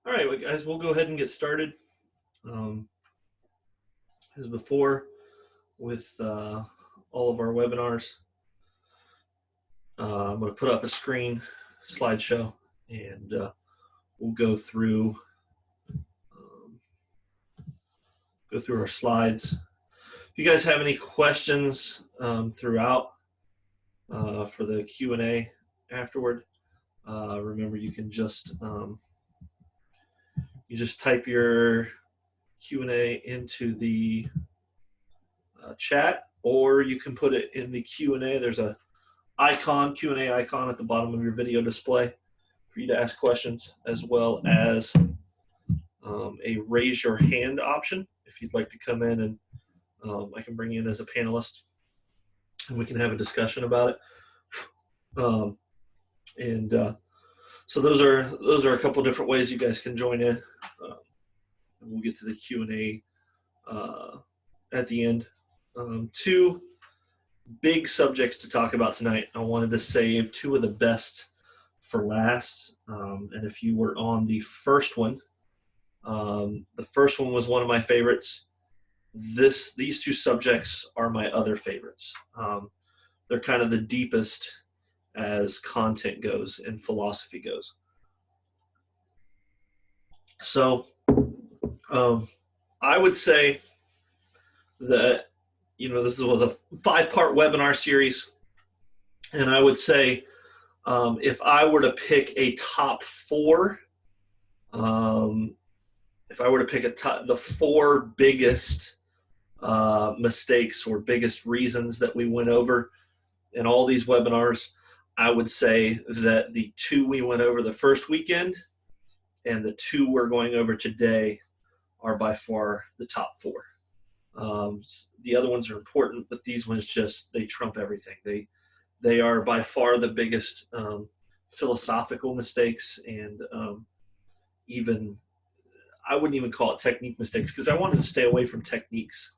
All right, well, guys, we'll go ahead and get started. As before, with all of our webinars, I'm going to put up a screen slideshow, and we'll go through our slides. If you guys have any questions throughout for the Q&A afterward, remember you can just type your Q&A into the chat, or you can put it in the Q&A. There's a Q&A icon at the bottom of your video display for you to ask questions, as well as a raise your hand option if you'd like to come in, and I can bring you in as a panelist and we can have a discussion about it. So those are a couple different ways you guys can join in. And we'll get to the Q&A at the end. Two big subjects to talk about tonight. I wanted to save two of the best for last. And if you were on the first one was one of my favorites. These two subjects are my other favorites. They're kind of the deepest as content goes and philosophy goes. So I would say that, this was a 5-part webinar series, and I would say if I were to pick a top 4, the 4 biggest mistakes or biggest reasons that we went over in all these webinars, I would say that the 2 we went over the first weekend and the 2 we're going over today are by far the top 4. The other ones are important, but these ones they trump everything. They are by far the biggest philosophical mistakes, and even I wouldn't even call it technique mistakes, because I wanted to stay away from techniques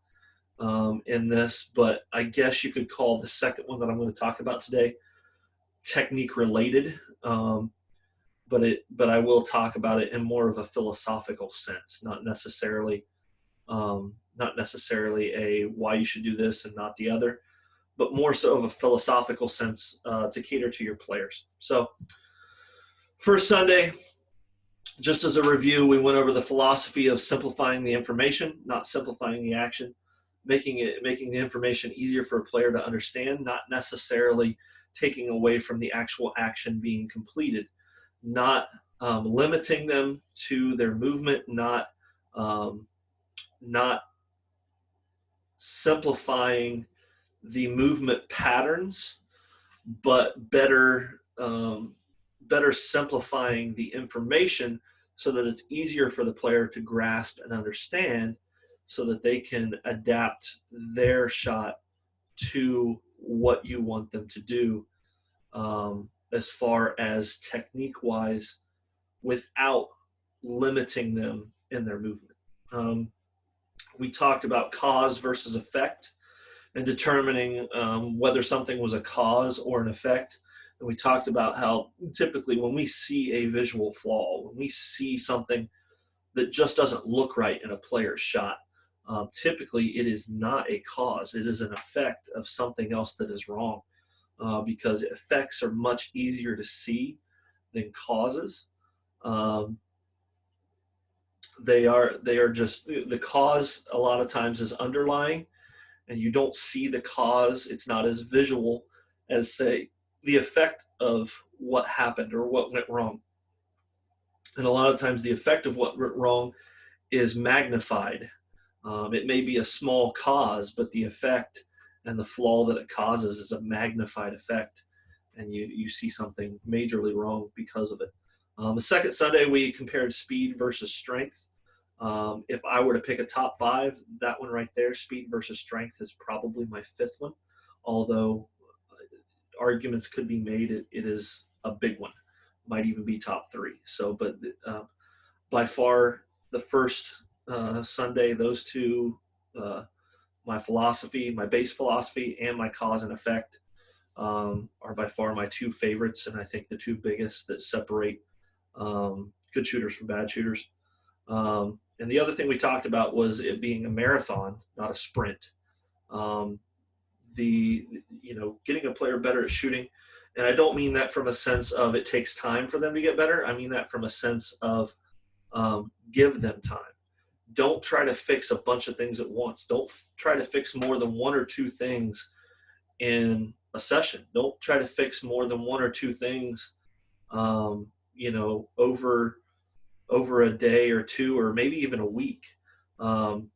in this, but I guess you could call the second one that I'm going to talk about today technique related, but I will talk about it in more of a philosophical sense, not necessarily a why you should do this and not the other, but more so of a philosophical sense to cater to your players. So first Sunday, just as a review, we went over the philosophy of simplifying the information, not simplifying the action, making the information easier for a player to understand, not necessarily taking away from the actual action being completed, not limiting them to their movement, not simplifying the movement patterns, but better simplifying the information so that it's easier for the player to grasp and understand, so that they can adapt their shot to what you want them to do, as far as technique-wise, without limiting them in their movement. We talked about cause versus effect and determining whether something was a cause or an effect. And we talked about how typically when we see a visual flaw, when we see something that just doesn't look right in a player's shot, typically it is not a cause. It is an effect of something else that is wrong, because effects are much easier to see than causes. They are just, the cause a lot of times is underlying, and you don't see the cause. It's not as visual as, say, the effect of what happened or what went wrong. And a lot of times the effect of what went wrong is magnified. It may be a small cause, but the effect and the flaw that it causes is a magnified effect, and you see something majorly wrong because of it. The second Sunday, we compared speed versus strength. If I were to pick a top 5, that one right there, speed versus strength, is probably my 5th one, although arguments could be made it is a big one. Might even be top 3. So, but by far the first Sunday, those two, my philosophy, my base philosophy, and my cause and effect, are by far my two favorites, and I think the two biggest that separate good shooters from bad shooters. And the other thing we talked about was it being a marathon, not a sprint. Um, getting a player better at shooting, and I don't mean that from a sense of it takes time for them to get better. I mean that from a sense of give them time. Don't try to fix a bunch of things at once. Don't try to fix more than one or two things in a session. Don't try to fix more than one or two things, over a day or two, or maybe even a week. Um,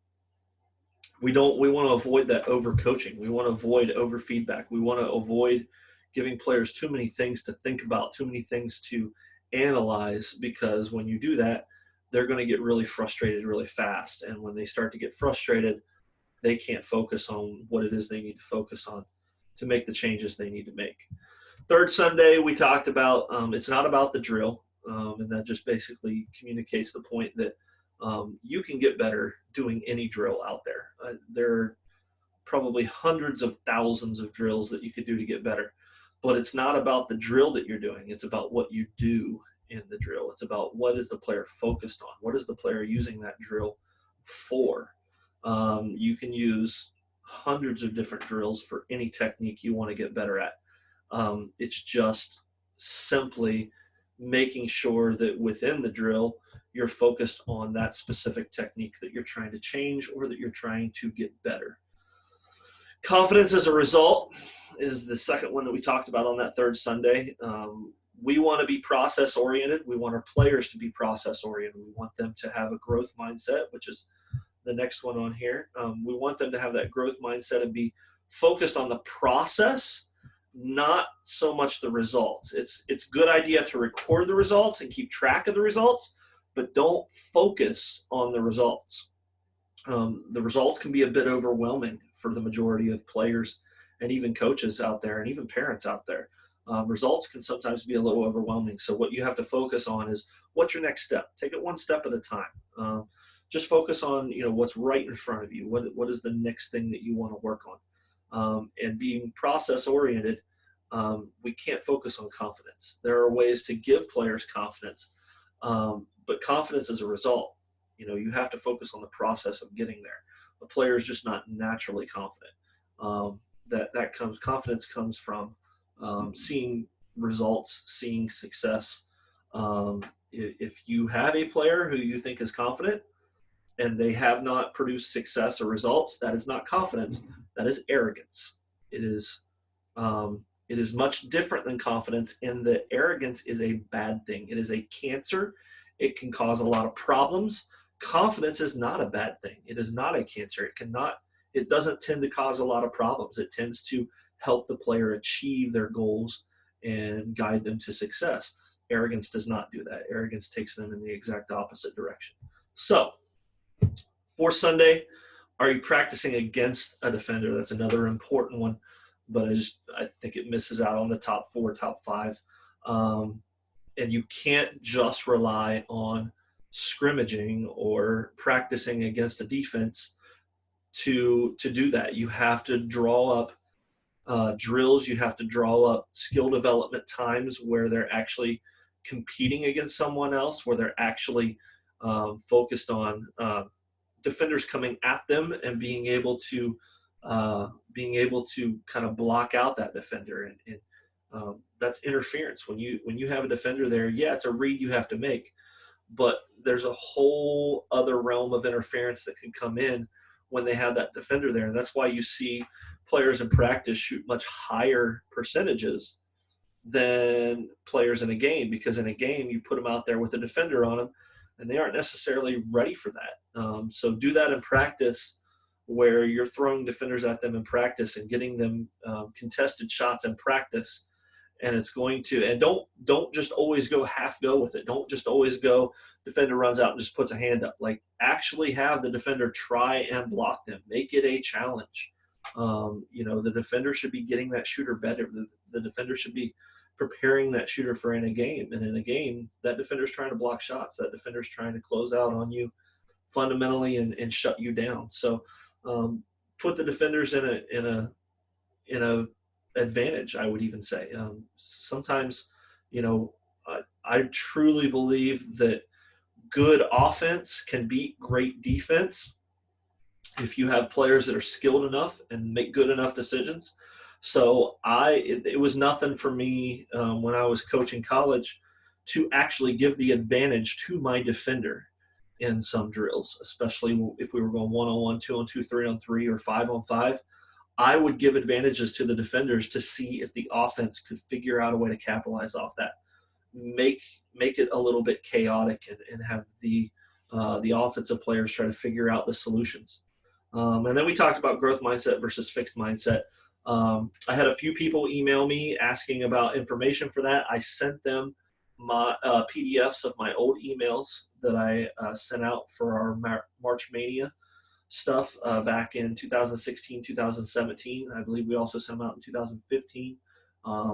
we want to avoid that over coaching. We want to avoid over feedback. We want to avoid giving players too many things to think about, too many things to analyze, because when you do that, they're going to get really frustrated really fast. And when they start to get frustrated, they can't focus on what it is they need to focus on to make the changes they need to make. Third Sunday, we talked about it's not about the drill, and that just basically communicates the point that you can get better doing any drill out there. There are probably hundreds of thousands of drills that you could do to get better, but it's not about the drill that you're doing. It's about what you do in the drill. It's about what is the player focused on? What is the player using that drill for? You can use hundreds of different drills for any technique you want to get better at. It's just simply making sure that within the drill, you're focused on that specific technique that you're trying to change or that you're trying to get better. Confidence as a result is the second one that we talked about on that third Sunday. We want to be process oriented. We want our players to be process oriented. We want them to have a growth mindset, which is the next one on here. We want them to have that growth mindset and be focused on the process, not so much the results. It's a good idea to record the results and keep track of the results, but don't focus on the results. The results can be a bit overwhelming for the majority of players and even coaches out there and even parents out there. Results can sometimes be a little overwhelming. So what you have to focus on is what's your next step. Take it one step at a time. Just focus on what's right in front of you. What is the next thing that you want to work on? And being process oriented, we can't focus on confidence. There are ways to give players confidence, but confidence is a result. You have to focus on the process of getting there. A player is just not naturally confident. Confidence comes from seeing results, seeing success. If you have a player who you think is confident and they have not produced success or results, that is not confidence. That is arrogance. It is much different than confidence in that arrogance is a bad thing. It is a cancer. It can cause a lot of problems. Confidence is not a bad thing. It is not a cancer. It doesn't tend to cause a lot of problems. It tends to help the player achieve their goals and guide them to success. Arrogance does not do that. Arrogance takes them in the exact opposite direction. So, for Sunday, are you practicing against a defender? That's another important one, but I think it misses out on the top 4, top 5. And you can't just rely on scrimmaging or practicing against a defense to do that. You have to draw up drills. You have to draw up skill development times where they're actually competing against someone else, where they're actually focused on defenders coming at them and being able to kind of block out that defender. And that's interference. When you have a defender there, yeah, it's a read you have to make, but there's a whole other realm of interference that can come in when they have that defender there. And that's why you see players in practice shoot much higher percentages than players in a game, because in a game you put them out there with a defender on them and they aren't necessarily ready for that. So do that in practice, where you're throwing defenders at them in practice and getting them contested shots in practice. And it's going to, and don't just always go half go with it. Don't just always go, defender runs out and just puts a hand up. Like, actually have the defender try and block them. Make it a challenge. The defender should be getting that shooter better. The defender should be preparing that shooter for in a game. And in a game, that defender's trying to block shots. That defender's trying to close out on you fundamentally and shut you down. So put the defenders in a advantage, I would even say. Sometimes, you know, I truly believe that good offense can beat great defense if you have players that are skilled enough and make good enough decisions. So it was nothing for me when I was coaching college to actually give the advantage to my defender in some drills, especially if we were going 1-on-1, 2-on-2, 3-on-3, or 5-on-5. I would give advantages to the defenders to see if the offense could figure out a way to capitalize off that, make it a little bit chaotic, and have the offensive players try to figure out the solutions. And then we talked about growth mindset versus fixed mindset. I had a few people email me asking about information for that. I sent them my PDFs of my old emails that I sent out for our March Mania stuff back in 2016, 2017. I believe we also sent them out in 2015.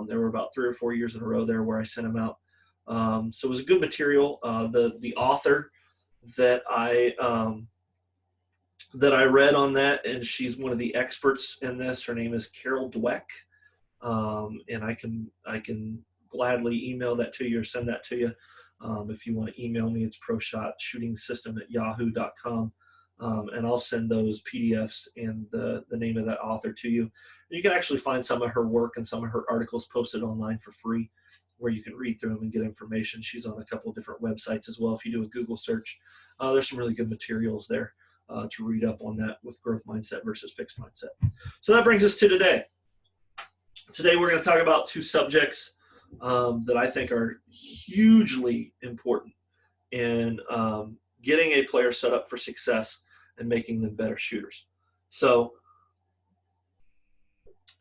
There were about 3 or 4 years in a row there where I sent them out. So it was good material. The author that I read on that, and she's one of the experts in this. Her name is Carol Dweck, and I can gladly email that to you or send that to you. If you want to email me, it's proshotshootingsystem@yahoo.com, and I'll send those PDFs and the name of that author to you. And you can actually find some of her work and some of her articles posted online for free, where you can read through them and get information. She's on a couple of different websites as well. If you do a Google search, there's some really good materials there to read up on that with growth mindset versus fixed mindset. So that brings us to today. Today we're going to talk about 2 subjects that I think are hugely important in getting a player set up for success and making them better shooters. So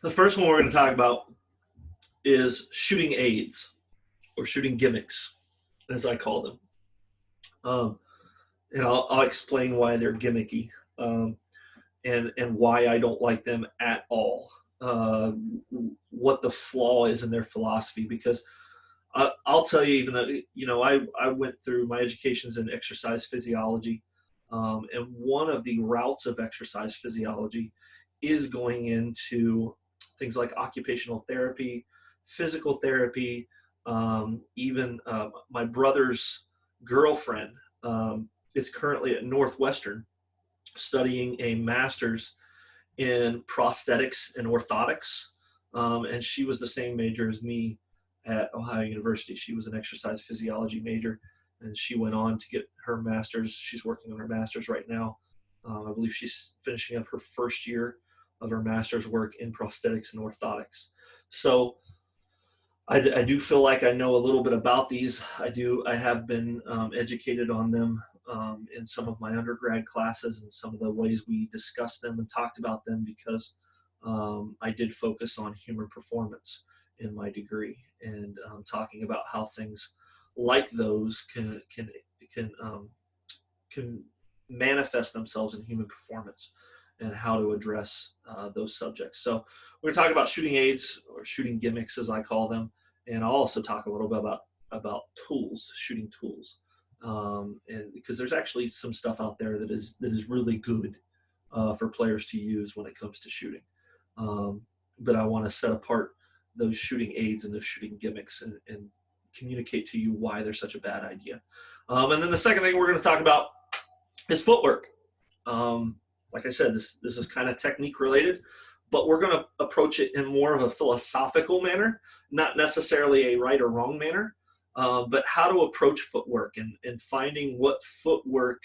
the first one we're going to talk about is shooting aids, or shooting gimmicks, as I call them. And I'll explain why they're gimmicky, and why I don't like them at all. What the flaw is in their philosophy, because I'll tell you, even though, I went through my educations in exercise physiology, and one of the routes of exercise physiology is going into things like occupational therapy, physical therapy, even my brother's girlfriend is currently at Northwestern studying a master's in prosthetics and orthotics, and she was the same major as me at Ohio University. She was an exercise physiology major, and she went on to get her master's. She's working on her master's right now. I believe she's finishing up her first year of her master's work in prosthetics and orthotics. So I do feel like I know a little bit about these. I have been educated on them in some of my undergrad classes, and some of the ways we discussed them and talked about them, because I did focus on human performance in my degree, and talking about how things like those can manifest themselves in human performance, and how to address those subjects. So we're going to talk about shooting aids, or shooting gimmicks, as I call them, and I'll also talk a little bit about tools, shooting tools, and because there's actually some stuff out there that is really good for players to use when it comes to shooting. But I want to set apart those shooting aids and those shooting gimmicks, and communicate to you why they're such a bad idea. And then the second thing we're going to talk about is footwork. Like I said, this is kind of technique related, but we're going to approach it in more of a philosophical manner, not necessarily a right or wrong manner, but how to approach footwork, and finding what footwork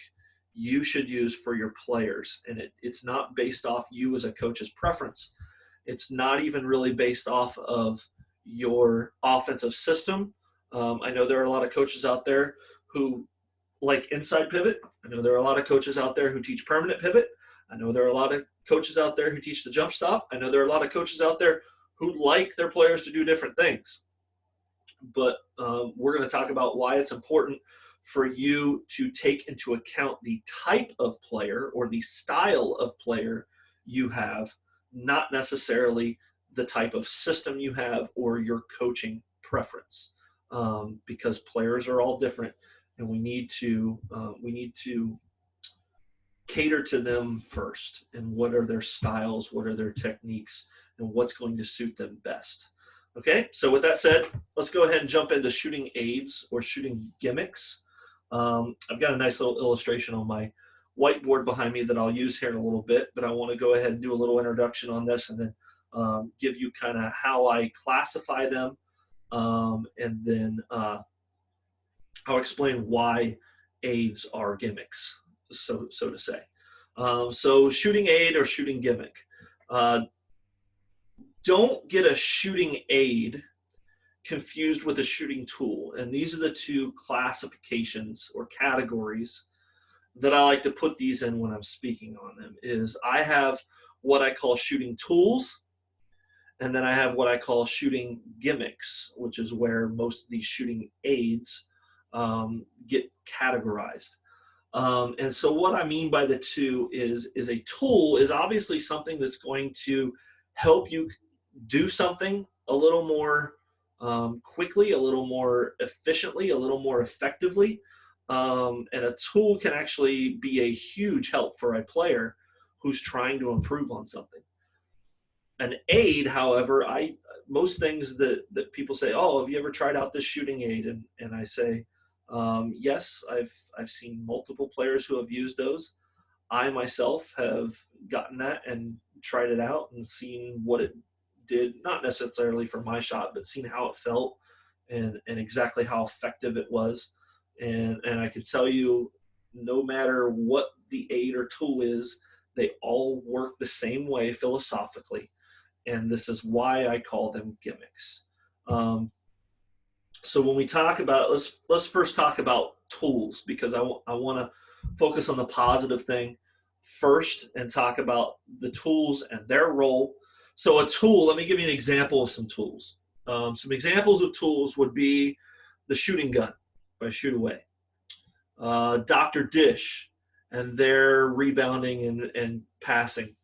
you should use for your players. And it's not based off you as a coach's preference. It's not even really based off of your offensive system. I know there are a lot of coaches out there who like inside pivot. I know there are a lot of coaches out there who teach permanent pivot. I know there are a lot of coaches out there who teach the jump stop. I know there are a lot of coaches out there who like their players to do different things. But we're going to talk about why it's important for you to take into account the type of player or the style of player you have, not necessarily the type of system you have or your coaching preference, because players are all different, and we need to cater to them first. And what are their styles? What are their techniques? and what's going to suit them best. Okay, so with that said, let's go ahead and jump into shooting aids or shooting gimmicks. I've got a nice little illustration on my whiteboard behind me that I'll use here in a little bit, but I want to go ahead and do a little introduction on this, and then give you kind of how I classify them, and then I'll explain why aids are gimmicks, so to say. So shooting aid or shooting gimmick. Don't get a shooting aid confused with a shooting tool. And these are the two classifications or categories that I like to put these in when I'm speaking on them. Is I have what I call shooting tools, and then I have what I call shooting gimmicks, which is where most of these shooting aids get categorized. And so what I mean by the two is a tool is obviously something that's going to help you do something a little more quickly, a little more efficiently, a little more effectively. And a tool can actually be a huge help for a player who's trying to improve on something. An aid, however, most things that people say, oh, have you ever tried out this shooting aid? And I say, yes, I've seen multiple players who have used those. I myself have gotten that and tried it out and seen what it did, not necessarily for my shot, but seen how it felt and exactly how effective it was. And I can tell you, no matter what the aid or tool is, they all work the same way philosophically. And this is why I call them gimmicks. So when we talk about, let's first talk about tools, because I want to focus on the positive thing first and talk about the tools and their role. So a tool, let me give you an example of some tools. Some examples of tools would be the shooting gun by Shoot Away, Dr. Dish and their rebounding and passing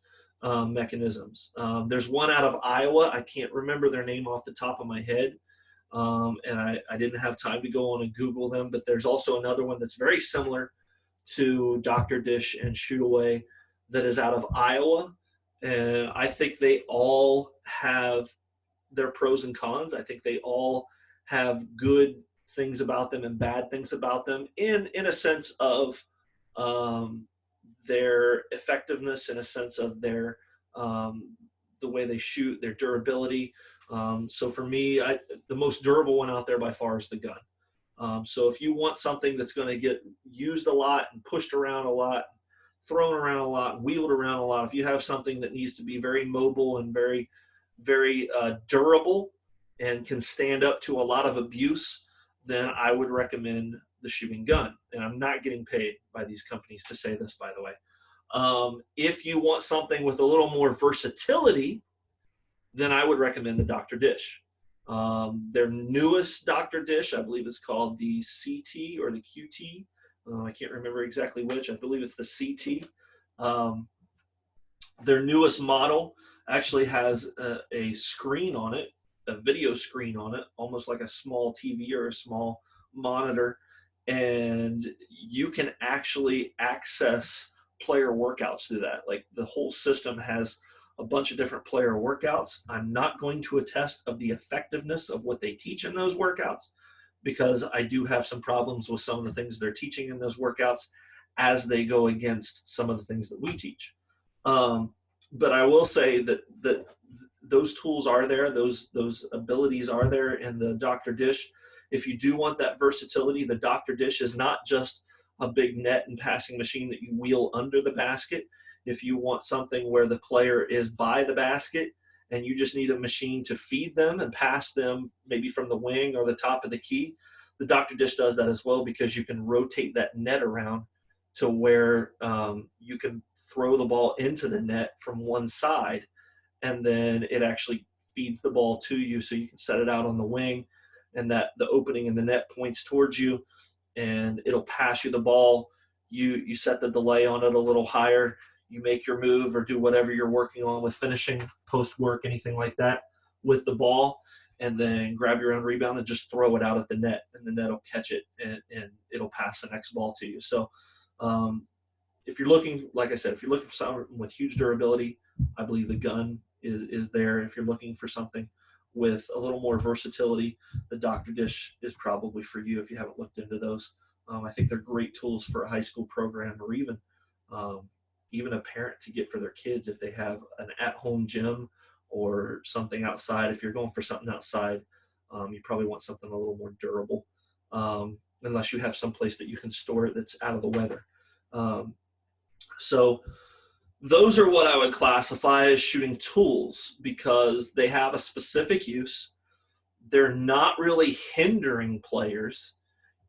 mechanisms. There's one out of Iowa. I can't remember their name off the top of my head. And I didn't have time to go on and Google them, but there's also another one that's very similar to Dr. Dish and Shoot Away that is out of Iowa. And I think they all have their pros and cons. I think they all have good things about them and bad things about them in a sense of their effectiveness, in a sense of their the way they shoot, their durability. So for me, the most durable one out there by far is the gun. So if you want something that's going to get used a lot and pushed around a lot, thrown around a lot, wheeled around a lot, if you have something that needs to be very mobile and very, very durable and can stand up to a lot of abuse, then I would recommend the shooting gun. And I'm not getting paid by these companies to say this, by the way. If you want something with a little more versatility, then I would recommend the Dr. Dish. Their newest Dr. Dish, I believe it's called the CT or the QT. I can't remember exactly which. I believe it's the CT. Their newest model actually has a screen on it, a video screen on it, almost like a small TV or a small monitor. And you can actually access player workouts through that. Like the whole system has a bunch of different player workouts. I'm not going to attest of the effectiveness of what they teach in those workouts, because I do have some problems with some of the things they're teaching in those workouts as they go against some of the things that we teach. But I will say that those tools are there, those abilities are there in the Dr. Dish. If you do want that versatility, the Dr. Dish is not just a big net and passing machine that you wheel under the basket. If you want something where the player is by the basket and you just need a machine to feed them and pass them maybe from the wing or the top of the key, the Dr. Dish does that as well, because you can rotate that net around to where you can throw the ball into the net from one side, and then it actually feeds the ball to you, so you can set it out on the wing and that the opening in the net points towards you, and it'll pass you the ball. You set the delay on it a little higher. You make your move or do whatever you're working on with finishing, post work, anything like that with the ball, and then grab your own rebound and just throw it out at the net, and the net will catch it and it'll pass the next ball to you. So if you're looking, like I said, if you're looking for something with huge durability, I believe the gun is there. If you're looking for something with a little more versatility, the Dr. Dish is probably for you if you haven't looked into those. I think they're great tools for a high school program, or um, even a parent to get for their kids if they have an at-home gym or something outside. If you're going for something outside, you probably want something a little more durable, unless you have some place that you can store it that's out of the weather. So those are what I would classify as shooting tools, because they have a specific use. They're not really hindering players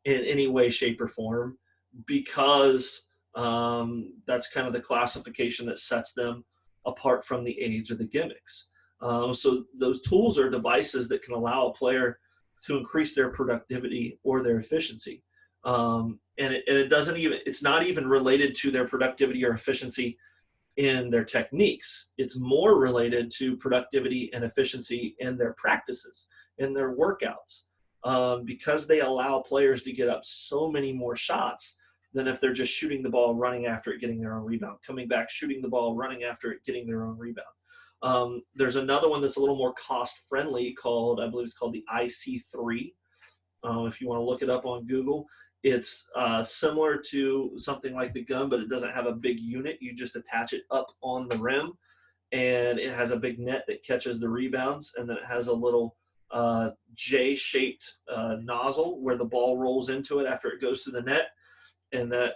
in any way, shape, or form, because that's kind of the classification that sets them apart from the aids or the gimmicks. So those tools are devices that can allow a player to increase their productivity or their efficiency. And it doesn't even, it's not even related to their productivity or efficiency in their techniques. It's more related to productivity and efficiency in their practices, in their workouts, because they allow players to get up so many more shots than if they're just shooting the ball, running after it, getting their own rebound, coming back, shooting the ball, running after it, getting their own rebound. There's another one that's a little more cost-friendly called, I believe it's called the IC3. If you want to look it up on Google, it's similar to something like the gun, but it doesn't have a big unit. You just attach it up on the rim, and it has a big net that catches the rebounds, and then it has a little J-shaped nozzle where the ball rolls into it after it goes to the net, and that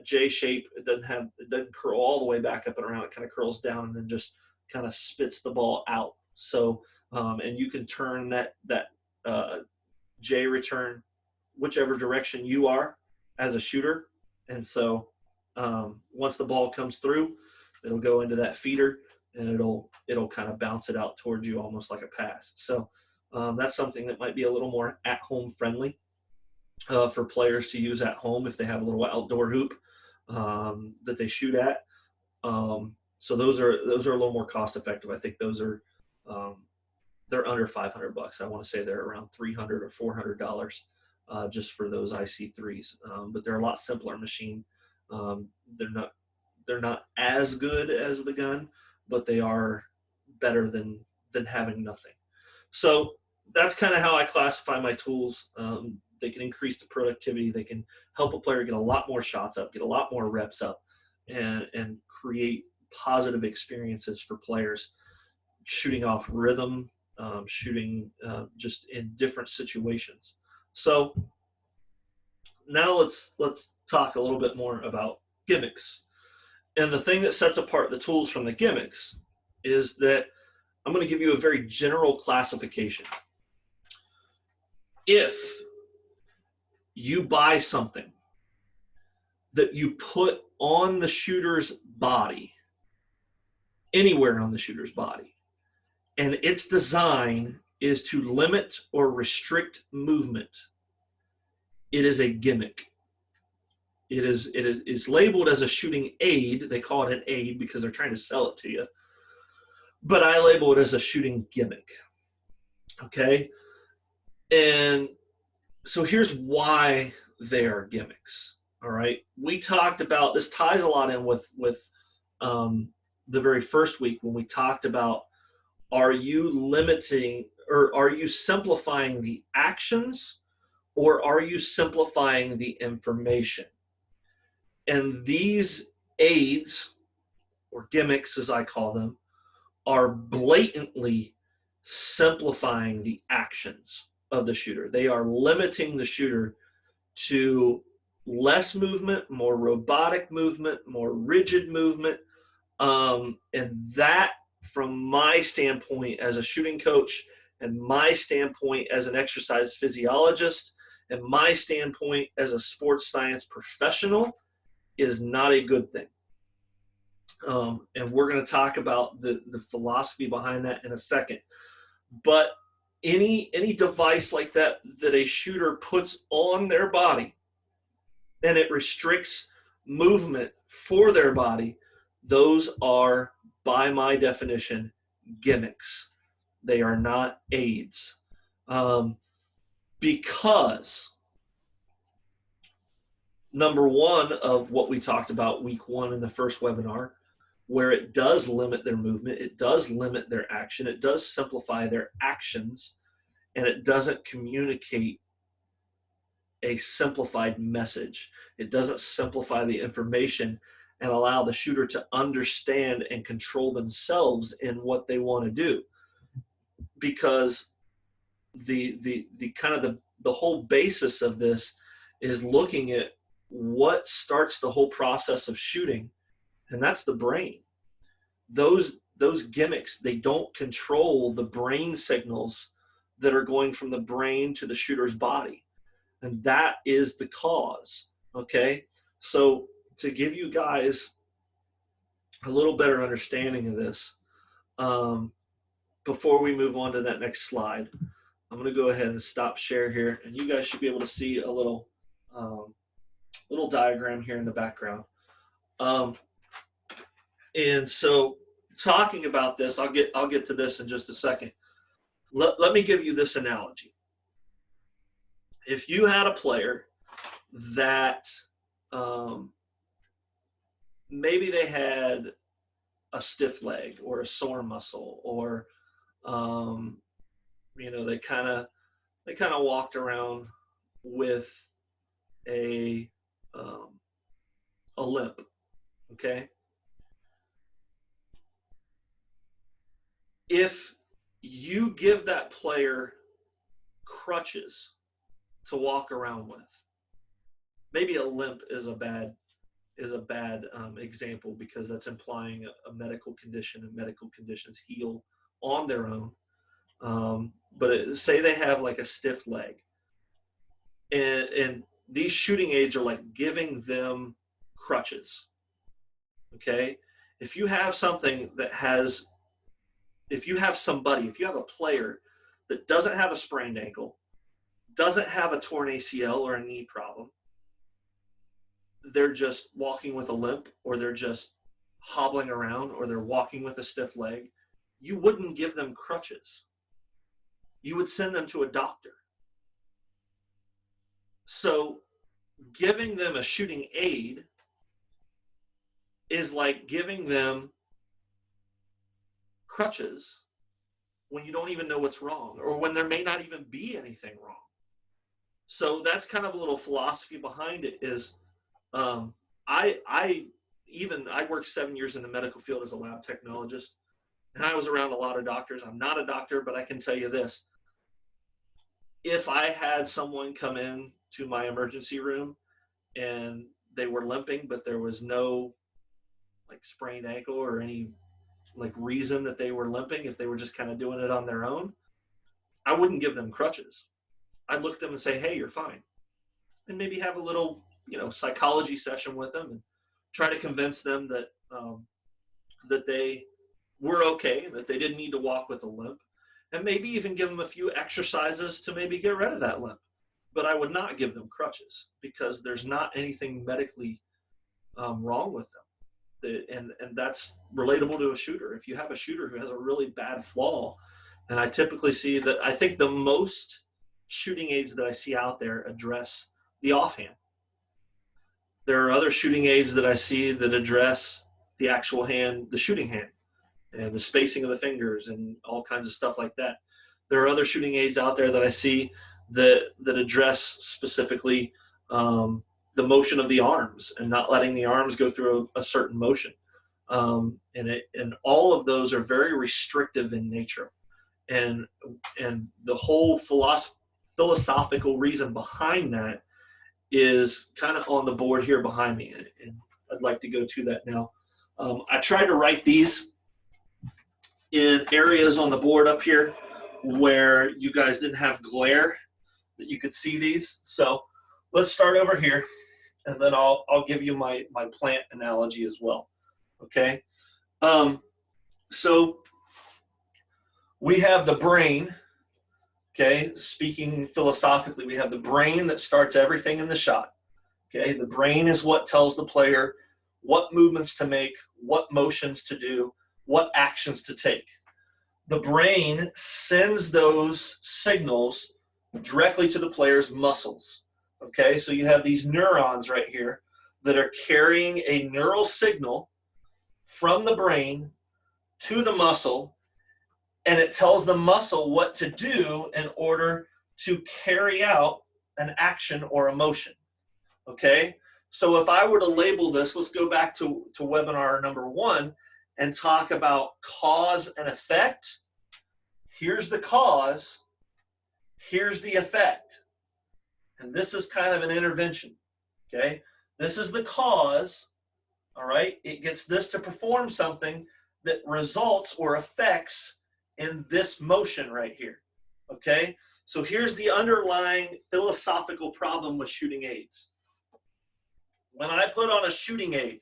J shape, it doesn't curl all the way back up and around. It kind of curls down and then just kind of spits the ball out. So and you can turn that J return whichever direction you are as a shooter. And so once the ball comes through, it'll go into that feeder, and it'll kind of bounce it out towards you almost like a pass. So that's something that might be a little more at-home friendly for players to use at home if they have a little outdoor hoop that they shoot at. So those are a little more cost effective. I think those are they're under $500. I want to say they're around $300 or $400 just for those IC3s. But they're a lot simpler machine. They're not as good as the gun, but they are better than having nothing. So that's kind of how I classify my tools. They can increase the productivity. They can help a player get a lot more shots up, get a lot more reps up, and create positive experiences for players, shooting off rhythm, shooting just in different situations. So now let's talk a little bit more about gimmicks. And the thing that sets apart the tools from the gimmicks is that I'm going to give you a very general classification. If you buy something that you put on the shooter's body, anywhere on the shooter's body, and its design is to limit or restrict movement, it is a gimmick. It is labeled as a shooting aid. They call it an aid because they're trying to sell it to you. But I label it as a shooting gimmick. Okay? And so here's why they are gimmicks. All right? We talked about, this ties a lot in with the very first week when we talked about, are you limiting or are you simplifying the actions, or are you simplifying the information? And these aids, or gimmicks as I call them, are blatantly simplifying the actions of the shooter. They are limiting the shooter to less movement, more robotic movement, more rigid movement. And that, from my standpoint as a shooting coach, and my standpoint as an exercise physiologist, and my standpoint as a sports science professional, is not a good thing. And we're going to talk about the philosophy behind that in a second. But any device like that a shooter puts on their body and it restricts movement for their body, those are, by my definition, gimmicks. They are not aids. Because number one of what we talked about week one in the first webinar, where it does limit their movement, it does limit their action, it does simplify their actions, and it doesn't communicate a simplified message. It doesn't simplify the information and allow the shooter to understand and control themselves in what they want to do. Because the kind of the whole basis of this is looking at what starts the whole process of shooting, and that's the brain. Those gimmicks, they don't control the brain signals that are going from the brain to the shooter's body, and that is the cause. Okay, so to give you guys a little better understanding of this, before we move on to that next slide, I'm going to go ahead and stop share here, and you guys should be able to see a little diagram here in the background. And so, talking about this, I'll get to this in just a second. Let me give you this analogy. If you had a player that maybe they had a stiff leg or a sore muscle, or they kind of walked around with a limp, okay? If you give that player crutches to walk around with, maybe a limp is a bad example, because that's implying a medical condition, and medical conditions heal on their own. But say they have like a stiff leg, and these shooting aids are like giving them crutches. Okay, if you have something that has, if you have a player that doesn't have a sprained ankle, doesn't have a torn ACL or a knee problem, they're just walking with a limp, or they're just hobbling around, or they're walking with a stiff leg, you wouldn't give them crutches. You would send them to a doctor. So giving them a shooting aid is like giving them crutches when you don't even know what's wrong, or when there may not even be anything wrong. So that's kind of a little philosophy behind it. Is I worked 7 years in the medical field as a lab technologist, and I was around a lot of doctors. I'm not a doctor, but I can tell you this. If I had someone come in to my emergency room and they were limping, but there was no like sprained ankle or any like reason that they were limping, if they were just kind of doing it on their own, I wouldn't give them crutches. I'd look at them and say, hey, you're fine. And maybe have a little, psychology session with them and try to convince them that that they were okay, that they didn't need to walk with a limp, and maybe even give them a few exercises to maybe get rid of that limp. But I would not give them crutches, because there's not anything medically wrong with them. And that's relatable to a shooter. If you have a shooter who has a really bad flaw, and I typically see that, I think the most shooting aids that I see out there address the offhand. There are other shooting aids that I see that address the actual hand, the shooting hand, and the spacing of the fingers and all kinds of stuff like that. There are other shooting aids out there that I see that address specifically the motion of the arms, and not letting the arms go through a certain motion. And all of those are very restrictive in nature. And the whole philosophical reason behind that is kind of on the board here behind me, and I'd like to go to that now. I tried to write these in areas on the board up here where you guys didn't have glare that you could see these. So let's start over here, and then I'll give you my plant analogy as well. Okay. So we have the brain. Okay, speaking philosophically, we have the brain that starts everything in the shot. Okay, the brain is what tells the player what movements to make, what motions to do, what actions to take. The brain sends those signals directly to the player's muscles. Okay, so you have these neurons right here that are carrying a neural signal from the brain to the muscle, and it tells the muscle what to do in order to carry out an action or a motion. Okay? So if I were to label this, let's go back to webinar number 1 and talk about cause and effect. Here's the cause, here's the effect. And this is kind of an intervention. Okay? This is the cause, all right? It gets this to perform something that results or affects in this motion right here. Okay? So here's the underlying philosophical problem with shooting aids. When I put on a shooting aid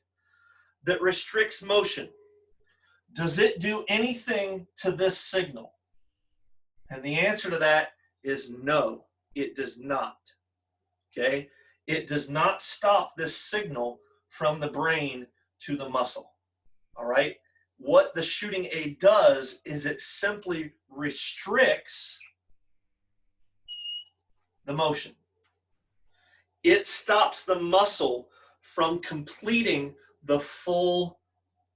that restricts motion, does it do anything to this signal? And the answer to that is no, it does not. Okay? It does not stop this signal from the brain to the muscle. All right? What the shooting aid does is it simply restricts the motion. It stops the muscle from completing the full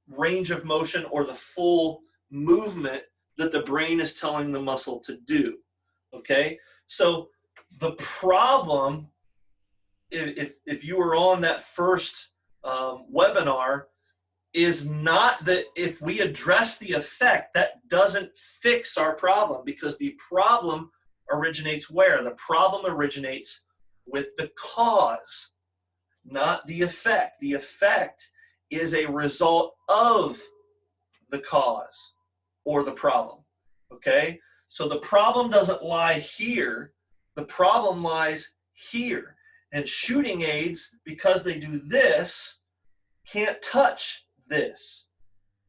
range of motion or the full movement that the brain is telling the muscle to do. Okay? So the problem, if you were on that first webinar, is not that if we address the effect, that doesn't fix our problem, because the problem originates where? The problem originates with the cause, not the effect. The effect is a result of the cause or the problem. Okay? So the problem doesn't lie here. The problem lies here. And shooting aids, because they do this, can't touch this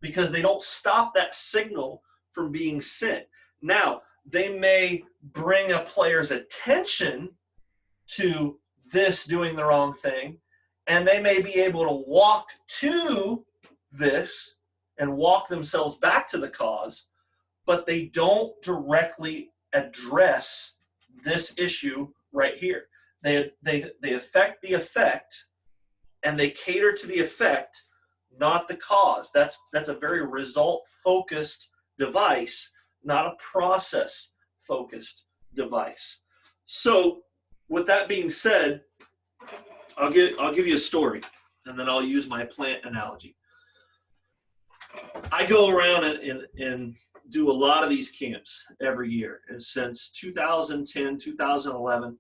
because they don't stop that signal from being sent. Now, they may bring a player's attention to this doing the wrong thing, and they may be able to walk to this and walk themselves back to the cause, but they don't directly address this issue right here. They affect the effect, and they cater to the effect, not the cause. That's a very result-focused device, not a process-focused device. So with that being said, I'll give you a story, and then I'll use my plant analogy. I go around and do a lot of these camps every year. And since 2010, 2011,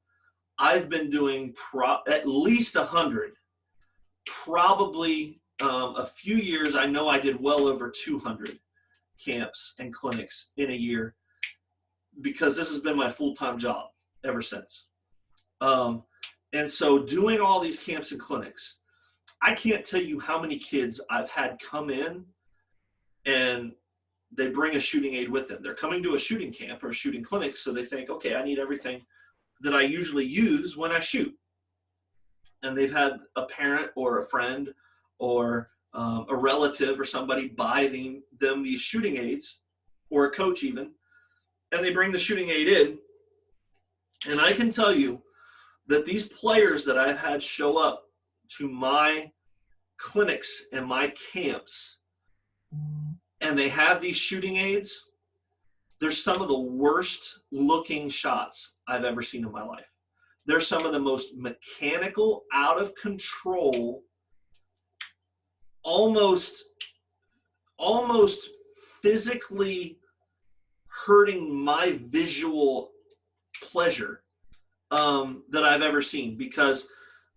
I've been doing at least 100, probably a few years. I know I did well over 200 camps and clinics in a year, because this has been my full-time job ever since. And so doing all these camps and clinics, I can't tell you how many kids I've had come in and they bring a shooting aid with them. They're coming to a shooting camp or a shooting clinic, so they think, okay, I need everything that I usually use when I shoot. And they've had a parent or a friend or a relative or somebody buy them these shooting aids, or a coach even, and they bring the shooting aid in. And I can tell you that these players that I've had show up to my clinics and my camps, and they have these shooting aids, they're some of the worst looking shots I've ever seen in my life. They're some of the most mechanical, out of control, almost physically hurting my visual pleasure that I've ever seen, because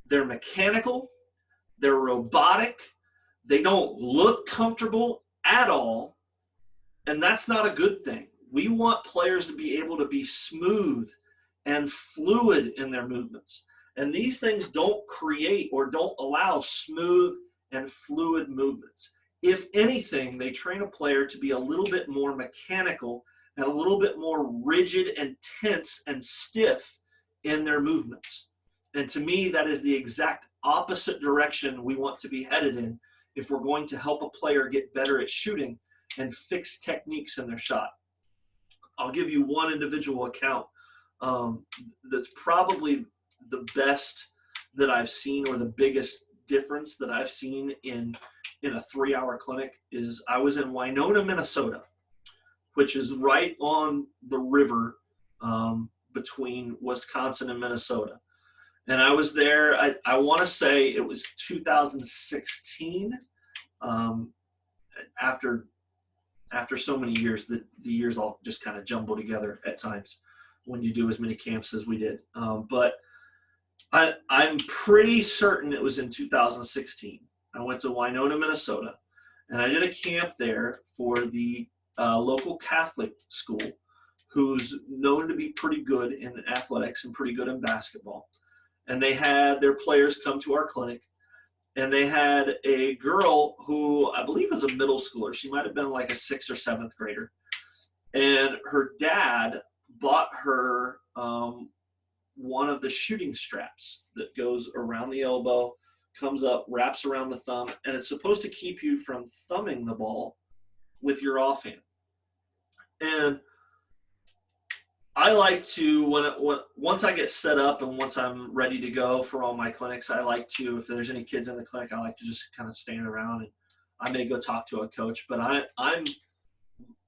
they're mechanical, they're robotic, they don't look comfortable at all, and that's not a good thing. We want players to be able to be smooth and fluid in their movements, and these things don't create or don't allow smooth and fluid movements. If anything, they train a player to be a little bit more mechanical and a little bit more rigid and tense and stiff in their movements. And to me, that is the exact opposite direction we want to be headed in if we're going to help a player get better at shooting and fix techniques in their shot. I'll give you one individual account that's probably the best that I've seen, or the biggest difference that I've seen in in a 3-hour clinic is I was in Winona, Minnesota, which is right on the river between Wisconsin and Minnesota. And I was there, I want to say it was 2016, um, after so many years, the years all just kind of jumble together at times when you do as many camps as we did. But I'm pretty certain it was in 2016. I went to Winona, Minnesota, and I did a camp there for the local Catholic school, who's known to be pretty good in athletics and pretty good in basketball. And they had their players come to our clinic, and they had a girl who I believe was a middle schooler. She might have been like a 6th or 7th grader. And her dad bought her one of the shooting straps that goes around the elbow, comes up, wraps around the thumb, and it's supposed to keep you from thumbing the ball with your offhand. And I like to, once I get set up and once I'm ready to go for all my clinics, I like to, if there's any kids in the clinic, I like to just kind of stand around, and I may go talk to a coach, but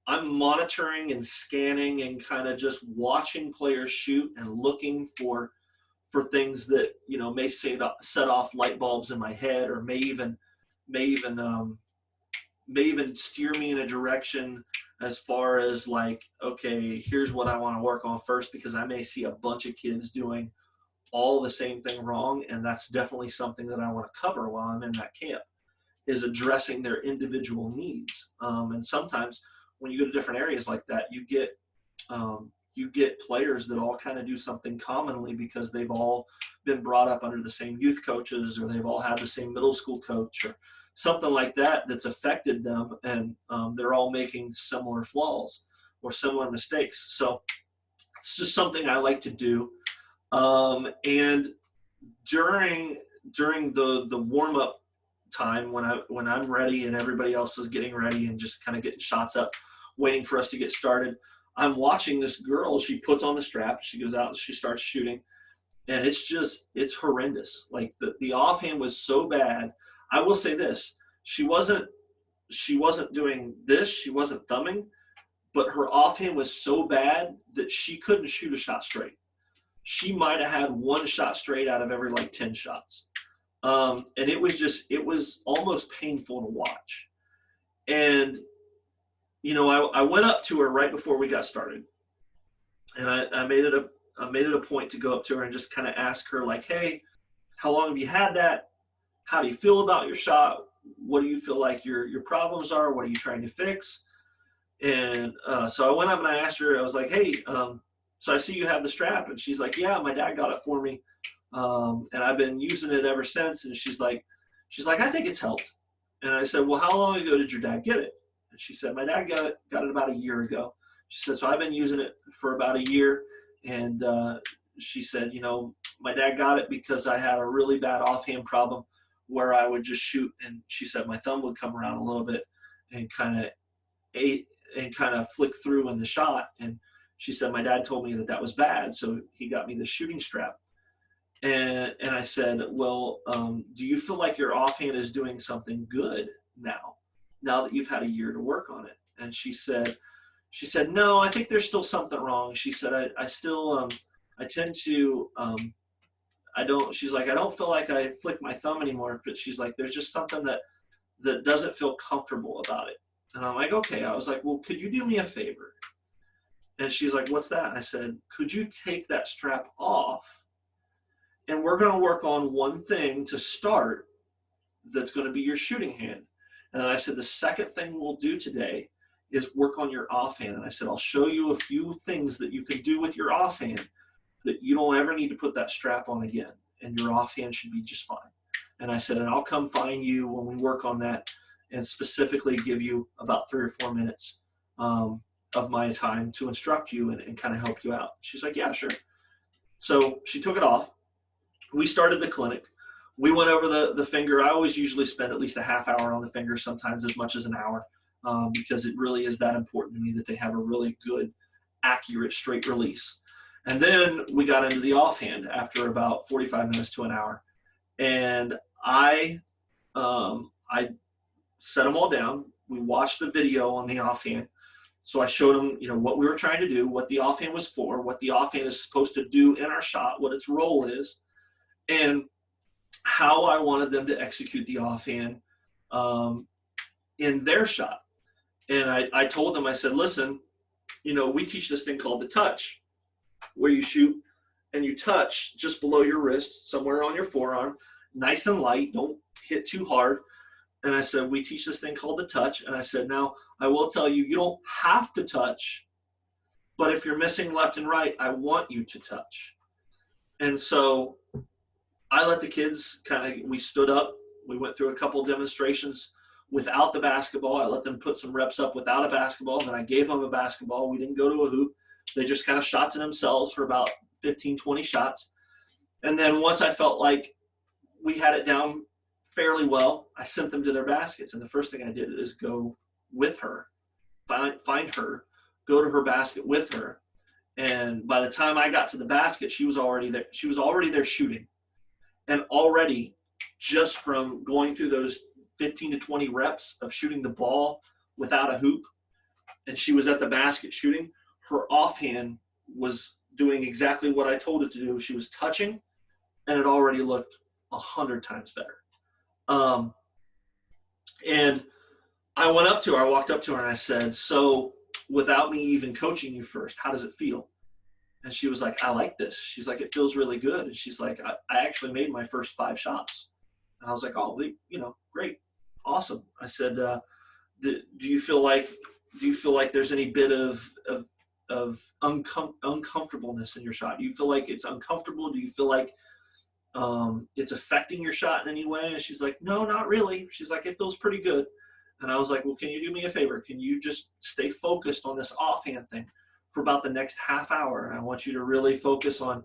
I'm monitoring and scanning and kind of just watching players shoot and looking for things that, you know, may set off light bulbs in my head, or may even steer me in a direction as far as like, okay, here's what I want to work on first, because I may see a bunch of kids doing all the same thing wrong, and that's definitely something that I want to cover while I'm in that camp, is addressing their individual needs. And sometimes when you go to different areas like that, you get players that all kind of do something commonly because they've all been brought up under the same youth coaches, or they've all had the same middle school coach, or something like that that's affected them, and they're all making similar flaws or similar mistakes. So it's just something I like to do. And during the warm-up time, when I'm ready and everybody else is getting ready and just kind of getting shots up, waiting for us to get started, I'm watching this girl. She puts on the strap, she goes out and she starts shooting, and it's horrendous. Like the offhand was so bad. I will say this, she wasn't doing this, she wasn't thumbing, but her offhand was so bad that she couldn't shoot a shot straight. She might have had one shot straight out of every like 10 shots. And it was almost painful to watch. And, you know, I went up to her right before we got started, and I made it a point to go up to her and just kind of ask her, like, hey, how long have you had that? How do you feel about your shot? What do you feel like your problems are? What are you trying to fix? And so I went up and I asked her, I was like, hey, so I see you have the strap. And she's like, yeah, my dad got it for me. And I've been using it ever since. And she's like, I think it's helped. And I said, well, how long ago did your dad get it? And she said, my dad got it about a year ago. She said, so I've been using it for about a year. And she said, you know, my dad got it because I had a really bad offhand problem where I would just shoot. And she said, my thumb would come around a little bit and kind of flick through in the shot. And she said, my dad told me that was bad, so he got me the shooting strap. And I said, well, do you feel like your offhand is doing something good now that you've had a year to work on it? And she said, no, I think there's still something wrong. She said, I still, I tend to, she's like, I don't feel like I flick my thumb anymore, but she's like, there's just something that doesn't feel comfortable about it. And I'm like, okay. I was like, well, could you do me a favor? And she's like, what's that? And I said, could you take that strap off, and we're going to work on one thing to start that's going to be your shooting hand. And then I said, the second thing we'll do today is work on your offhand. And I said, I'll show you a few things that you can do with your offhand that you don't ever need to put that strap on again, and your offhand should be just fine. And I said, and I'll come find you when we work on that, and specifically give you about 3 or 4 minutes of my time to instruct you and kind of help you out. She's like, yeah, sure. So she took it off. We started the clinic. We went over the finger. I always usually spend at least a half hour on the finger, sometimes as much as an hour, because it really is that important to me that they have a really good, accurate, straight release. And then we got into the offhand after about 45 minutes to an hour. And I set them all down. We watched the video on the offhand. So I showed them, what we were trying to do, what the offhand was for, what the offhand is supposed to do in our shot, what its role is, and how I wanted them to execute the offhand in their shot. And I told them, I said, listen, we teach this thing called the touch, where you shoot and you touch just below your wrist, somewhere on your forearm, nice and light, don't hit too hard. And I said, we teach this thing called the touch. And I said, now I will tell you, you don't have to touch, but if you're missing left and right, I want you to touch. And so I let the kids we stood up. We went through a couple of demonstrations without the basketball. I let them put some reps up without a basketball. Then I gave them a basketball. We didn't go to a hoop. They just kind of shot to themselves for about 15, 20 shots. And then once I felt like we had it down fairly well, I sent them to their baskets. And the first thing I did is go with her, find her, go to her basket with her. And by the time I got to the basket, she was already there. She was already there shooting. And already, just from going through those 15 to 20 reps of shooting the ball without a hoop, and she was at the basket shooting, her offhand was doing exactly what I told it to do. She was touching, and it already looked 100 times better. And I went up to her, I walked up to her and I said, so without me even coaching you first, how does it feel? And she was like, I like this. She's like, it feels really good. And she's like, I actually made my first 5 shots. And I was like, oh, great. Awesome. I said, do you feel like there's any bit of uncomfortableness in your shot? Do you feel like it's uncomfortable? Do you feel like it's affecting your shot in any way? And she's like, no, not really. She's like, it feels pretty good. And I was like, well, can you do me a favor? Can you just stay focused on this offhand thing for about the next half hour? And I want you to really focus on,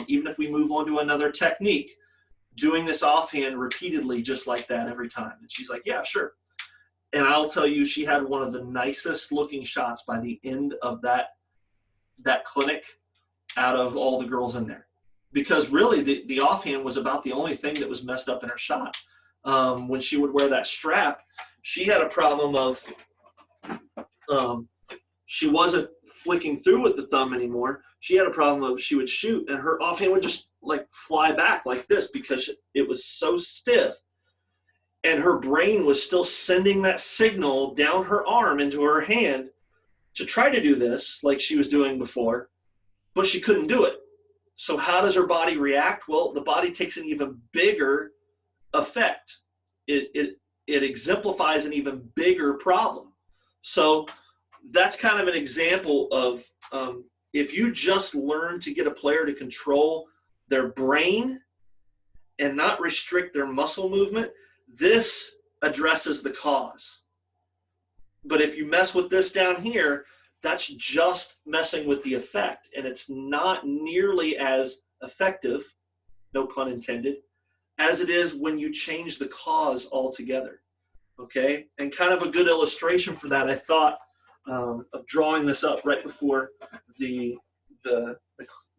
even if we move on to another technique, doing this offhand repeatedly just like that every time. And she's like, yeah, sure. And I'll tell you, she had one of the nicest looking shots by the end of that clinic out of all the girls in there. Because really the offhand was about the only thing that was messed up in her shot. When she would wear that strap, she had a problem of she wasn't flicking through with the thumb anymore. She had a problem of she would shoot and her offhand would just like fly back like this because it was so stiff. And her brain was still sending that signal down her arm into her hand to try to do this like she was doing before, but she couldn't do it. So how does her body react? Well, the body takes an even bigger effect. It exemplifies an even bigger problem. So that's kind of an example of if you just learn to get a player to control their brain and not restrict their muscle movement, this addresses the cause. But if you mess with this down here, that's just messing with the effect, and it's not nearly as effective, no pun intended, as it is when you change the cause altogether. Okay? And kind of a good illustration for that, I thought, of drawing this up right before the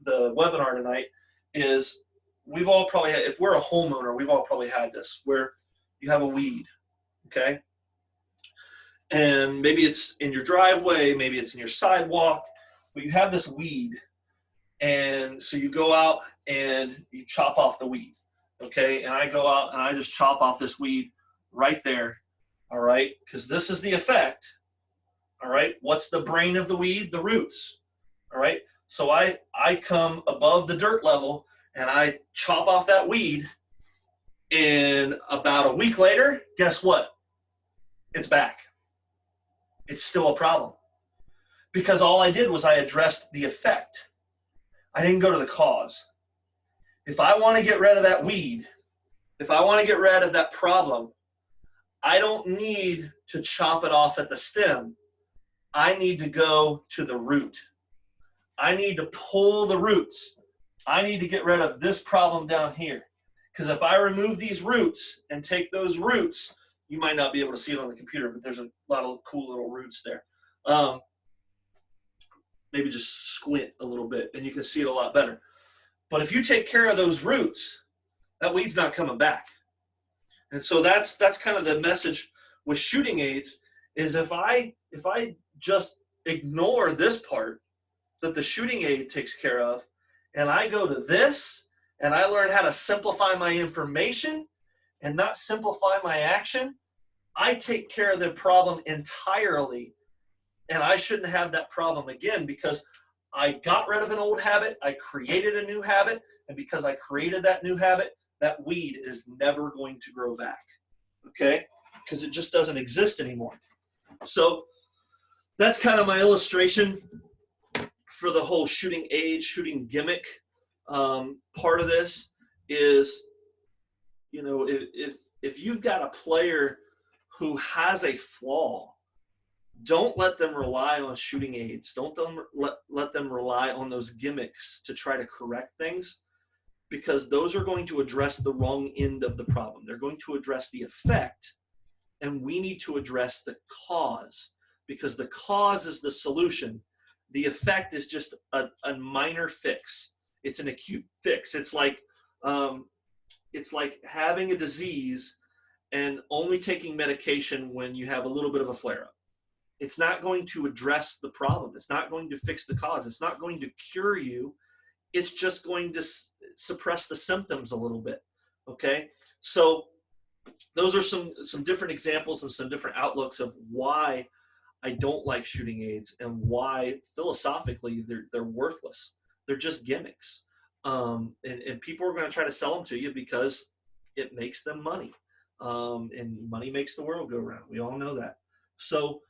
webinar tonight is we've all probably had, if we're a homeowner, we've all probably had this, where you have a weed, okay? And maybe it's in your driveway, maybe it's in your sidewalk, but you have this weed. And so you go out and you chop off the weed, okay? And I go out and I just chop off this weed right there, all right? Because this is the effect, all right? What's the brain of the weed? The roots, all right? So I come above the dirt level and I chop off that weed, and about a week later, guess what? It's back. It's still a problem. Because all I did was I addressed the effect. I didn't go to the cause. If I want to get rid of that weed, if I want to get rid of that problem, I don't need to chop it off at the stem. I need to go to the root. I need to pull the roots. I need to get rid of this problem down here. Because if I remove these roots and take those roots, you might not be able to see it on the computer, but there's a lot of cool little roots there. Maybe just squint a little bit and you can see it a lot better. But if you take care of those roots, that weed's not coming back. And so that's kind of the message with shooting aids is if I just ignore this part that the shooting aid takes care of, and I go to this and I learn how to simplify my information and not simplify my action, I take care of the problem entirely, and I shouldn't have that problem again because I got rid of an old habit, I created a new habit, and because I created that new habit, that weed is never going to grow back, okay? Because it just doesn't exist anymore. So that's kind of my illustration for the whole shooting age, shooting gimmick part of this is, you know, if you've got a player who has a flaw, don't let them rely on shooting aids. Don't let them rely on those gimmicks to try to correct things, because those are going to address the wrong end of the problem. They're going to address the effect, and we need to address the cause, because the cause is the solution. The effect is just a minor fix. It's an acute fix. It's like having a disease and only taking medication when you have a little bit of a flare-up. It's not going to address the problem. It's not going to fix the cause. It's not going to cure you. It's just going to suppress the symptoms a little bit, okay? So those are some different examples and some different outlooks of why I don't like shooting aids and why philosophically they're worthless. They're just gimmicks. And people are going to try to sell them to you because it makes them money. And money makes the world go round. We all know that. So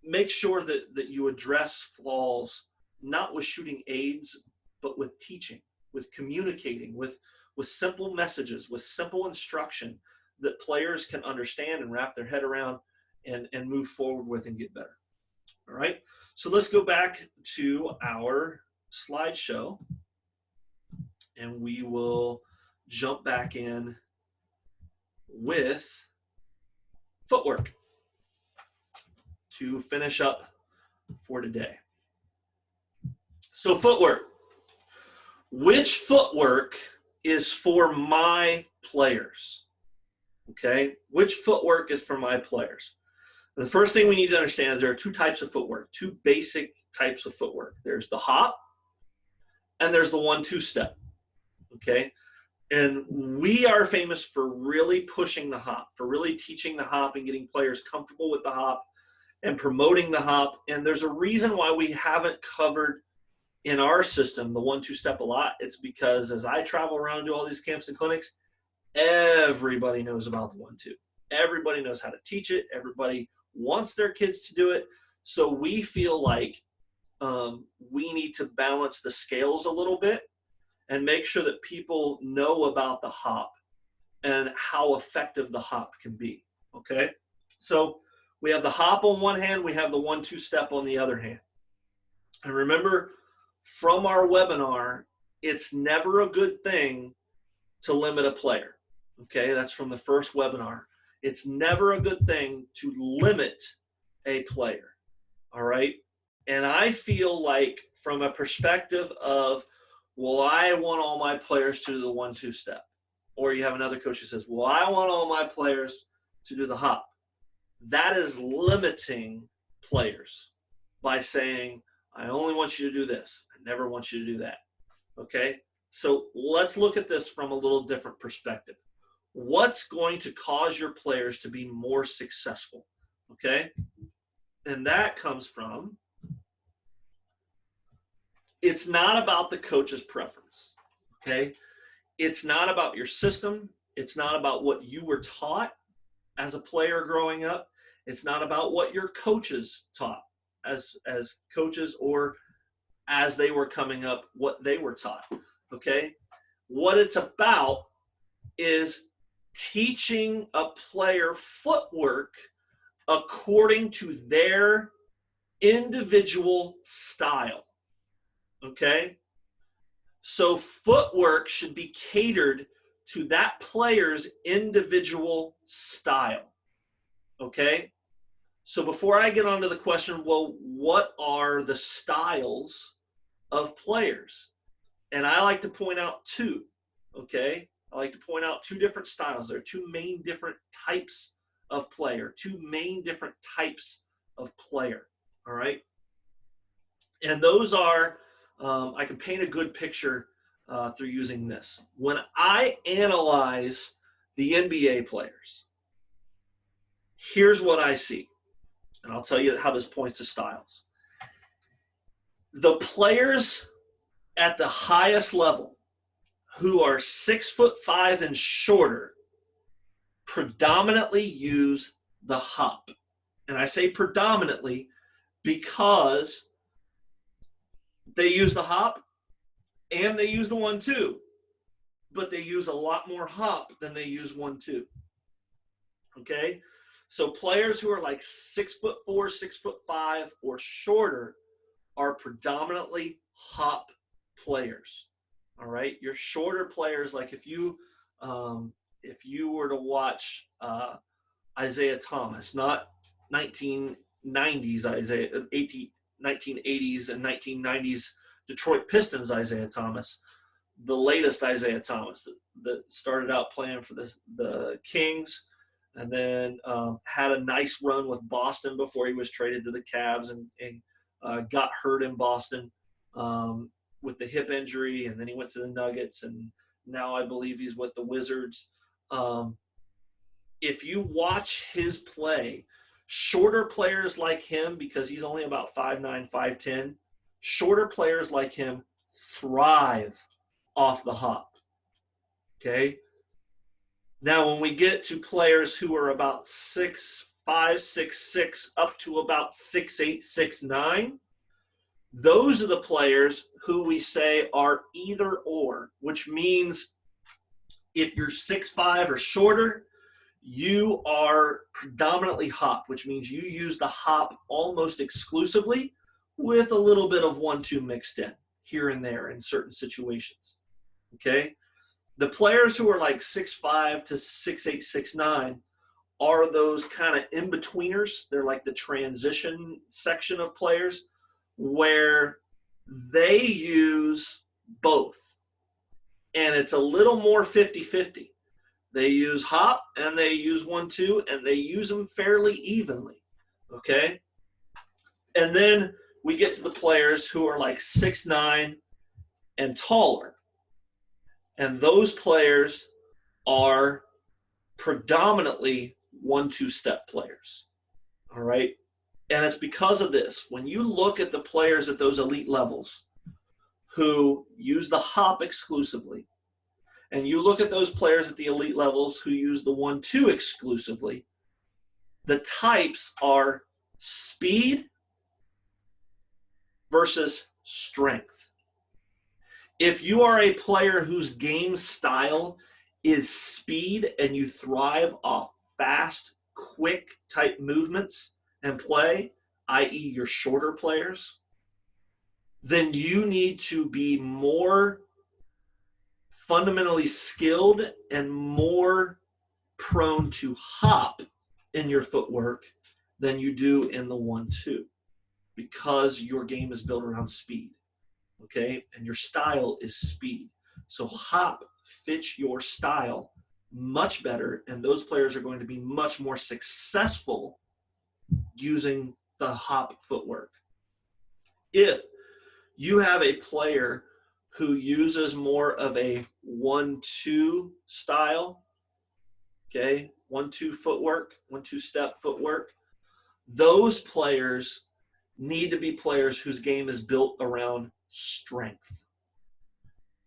make sure that you address flaws, not with shooting aids, but with teaching, with communicating, with simple messages, with simple instruction that players can understand and wrap their head around and move forward with and get better. All right, so let's go back to our slideshow and we will jump back in with footwork to finish up for today. So footwork. Which footwork is for my players? Okay, which footwork is for my players? The first thing we need to understand is there are two types of footwork, two basic types of footwork. There's the hop and there's the 1-2 step, okay? And we are famous for really pushing the hop, for really teaching the hop and getting players comfortable with the hop and promoting the hop. And there's a reason why we haven't covered in our system the 1-2 step a lot. It's because as I travel around and do all these camps and clinics, everybody knows about the 1-2. Everybody knows how to teach it. Everybody wants their kids to do it. So we feel like we need to balance the scales a little bit and make sure that people know about the hop and how effective the hop can be, okay? So we have the hop on one hand, we have the 1-2 step on the other hand. And remember, from our webinar, it's never a good thing to limit a player, okay? That's from the first webinar. It's never a good thing to limit a player, all right? And I feel like from a perspective of, well, I want all my players to do the 1-2 step. Or you have another coach who says, well, I want all my players to do the hop. That is limiting players by saying, I only want you to do this. I never want you to do that, okay? So let's look at this from a little different perspective. What's going to cause your players to be more successful, okay? And that comes from, it's not about the coach's preference, okay? It's not about your system. It's not about what you were taught as a player growing up. It's not about what your coaches taught as coaches or as they were coming up, what they were taught, okay? What it's about is teaching a player footwork according to their individual style, okay? So footwork should be catered to that player's individual style, okay? So before I get on to the question, well, what are the styles of players? And I like to point out two, okay? I like to point out two different styles. There are two main different types of player, two main different types of player. All right. And those are, I can paint a good picture through using this. When I analyze the NBA players, here's what I see. And I'll tell you how this points to styles. The players at the highest level who are 6'5" and shorter predominantly use the hop. And I say predominantly because they use the hop and they use the 1-2, but they use a lot more hop than they use 1-2. Okay? So players who are like 6'4", 6'5", or shorter are predominantly hop players. All right, your shorter players, like if you were to watch Isaiah Thomas, not 1990s Isaiah, 1980s and 1990s Detroit Pistons Isaiah Thomas, the latest Isaiah Thomas that started out playing for the Kings, and then had a nice run with Boston before he was traded to the Cavs and got hurt in Boston with the hip injury, and then he went to the Nuggets, and now I believe he's with the Wizards. If you watch his play, shorter players like him, because he's only about 5'9", 5'10", shorter players like him thrive off the hop. Okay? Now, when we get to players who are about 6'5", 6'6", up to about 6'8", 6'9", those are the players who we say are either or, which means if you're 6'5" or shorter, you are predominantly hop, which means you use the hop almost exclusively with a little bit of 1-2 mixed in here and there in certain situations. Okay? The players who are like 6'5" to 6'8", 6'9" are those kind of in-betweeners. They're like the transition section of players where they use both. And it's a little more 50-50. They use hop and they use 1-2, and they use them fairly evenly. Okay? And then we get to the players who are like 6'9" and taller. And those players are predominantly 1-2 step players. All right? And it's because of this. When you look at the players at those elite levels who use the hop exclusively, and you look at those players at the elite levels who use the 1-2 exclusively, the types are speed versus strength. If you are a player whose game style is speed and you thrive off fast, quick type movements and play, i.e. your shorter players, then you need to be more fundamentally skilled and more prone to hop in your footwork than you do in the 1-2, because your game is built around speed. Okay? And your style is speed. So hop fits your style much better, and those players are going to be much more successful using the hop footwork. If you have a player who uses more of a 1-2 style, okay, 1-2 footwork, 1-2 step footwork, those players need to be players whose game is built around strength,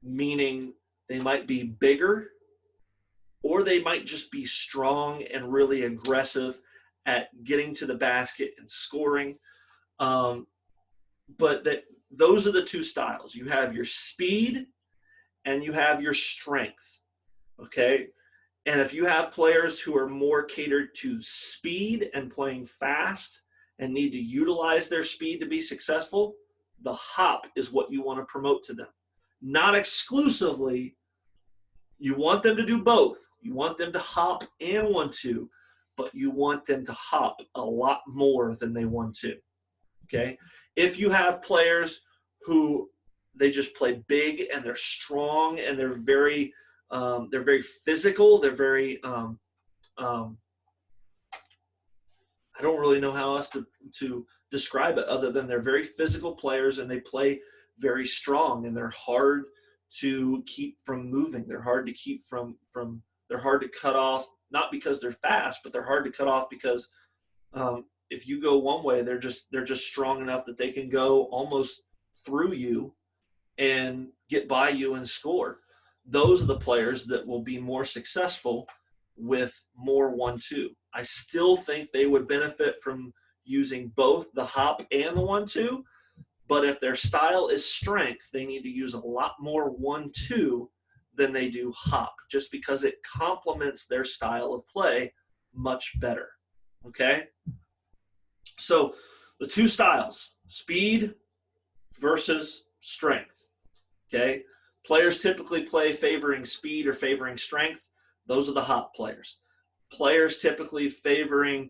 meaning they might be bigger, or they might just be strong and really aggressive at getting to the basket and scoring. But those are the two styles. You have your speed and you have your strength, okay? And if you have players who are more catered to speed and playing fast and need to utilize their speed to be successful, the hop is what you want to promote to them. Not exclusively. You want them to do both. You want them to hop and 1-2, but you want them to hop a lot more than they 1-2. Okay? If you have players who they just play big and they're strong and they're very physical, they're very I don't really know how else to describe it other than they're very physical players and they play very strong and they're hard to keep from moving. They're hard to keep from they're hard to cut off, not because they're fast, but they're hard to cut off because if you go one way, they're just strong enough that they can go almost through you and get by you and score. Those are the players that will be more successful with more 1-2. I still think they would benefit from using both the hop and the 1-2, but if their style is strength, they need to use a lot more 1-2 than they do hop, just because it complements their style of play much better. Okay? So the two styles, speed versus strength. Okay? Players typically play favoring speed or favoring strength. Those are the hop players. Players typically favoring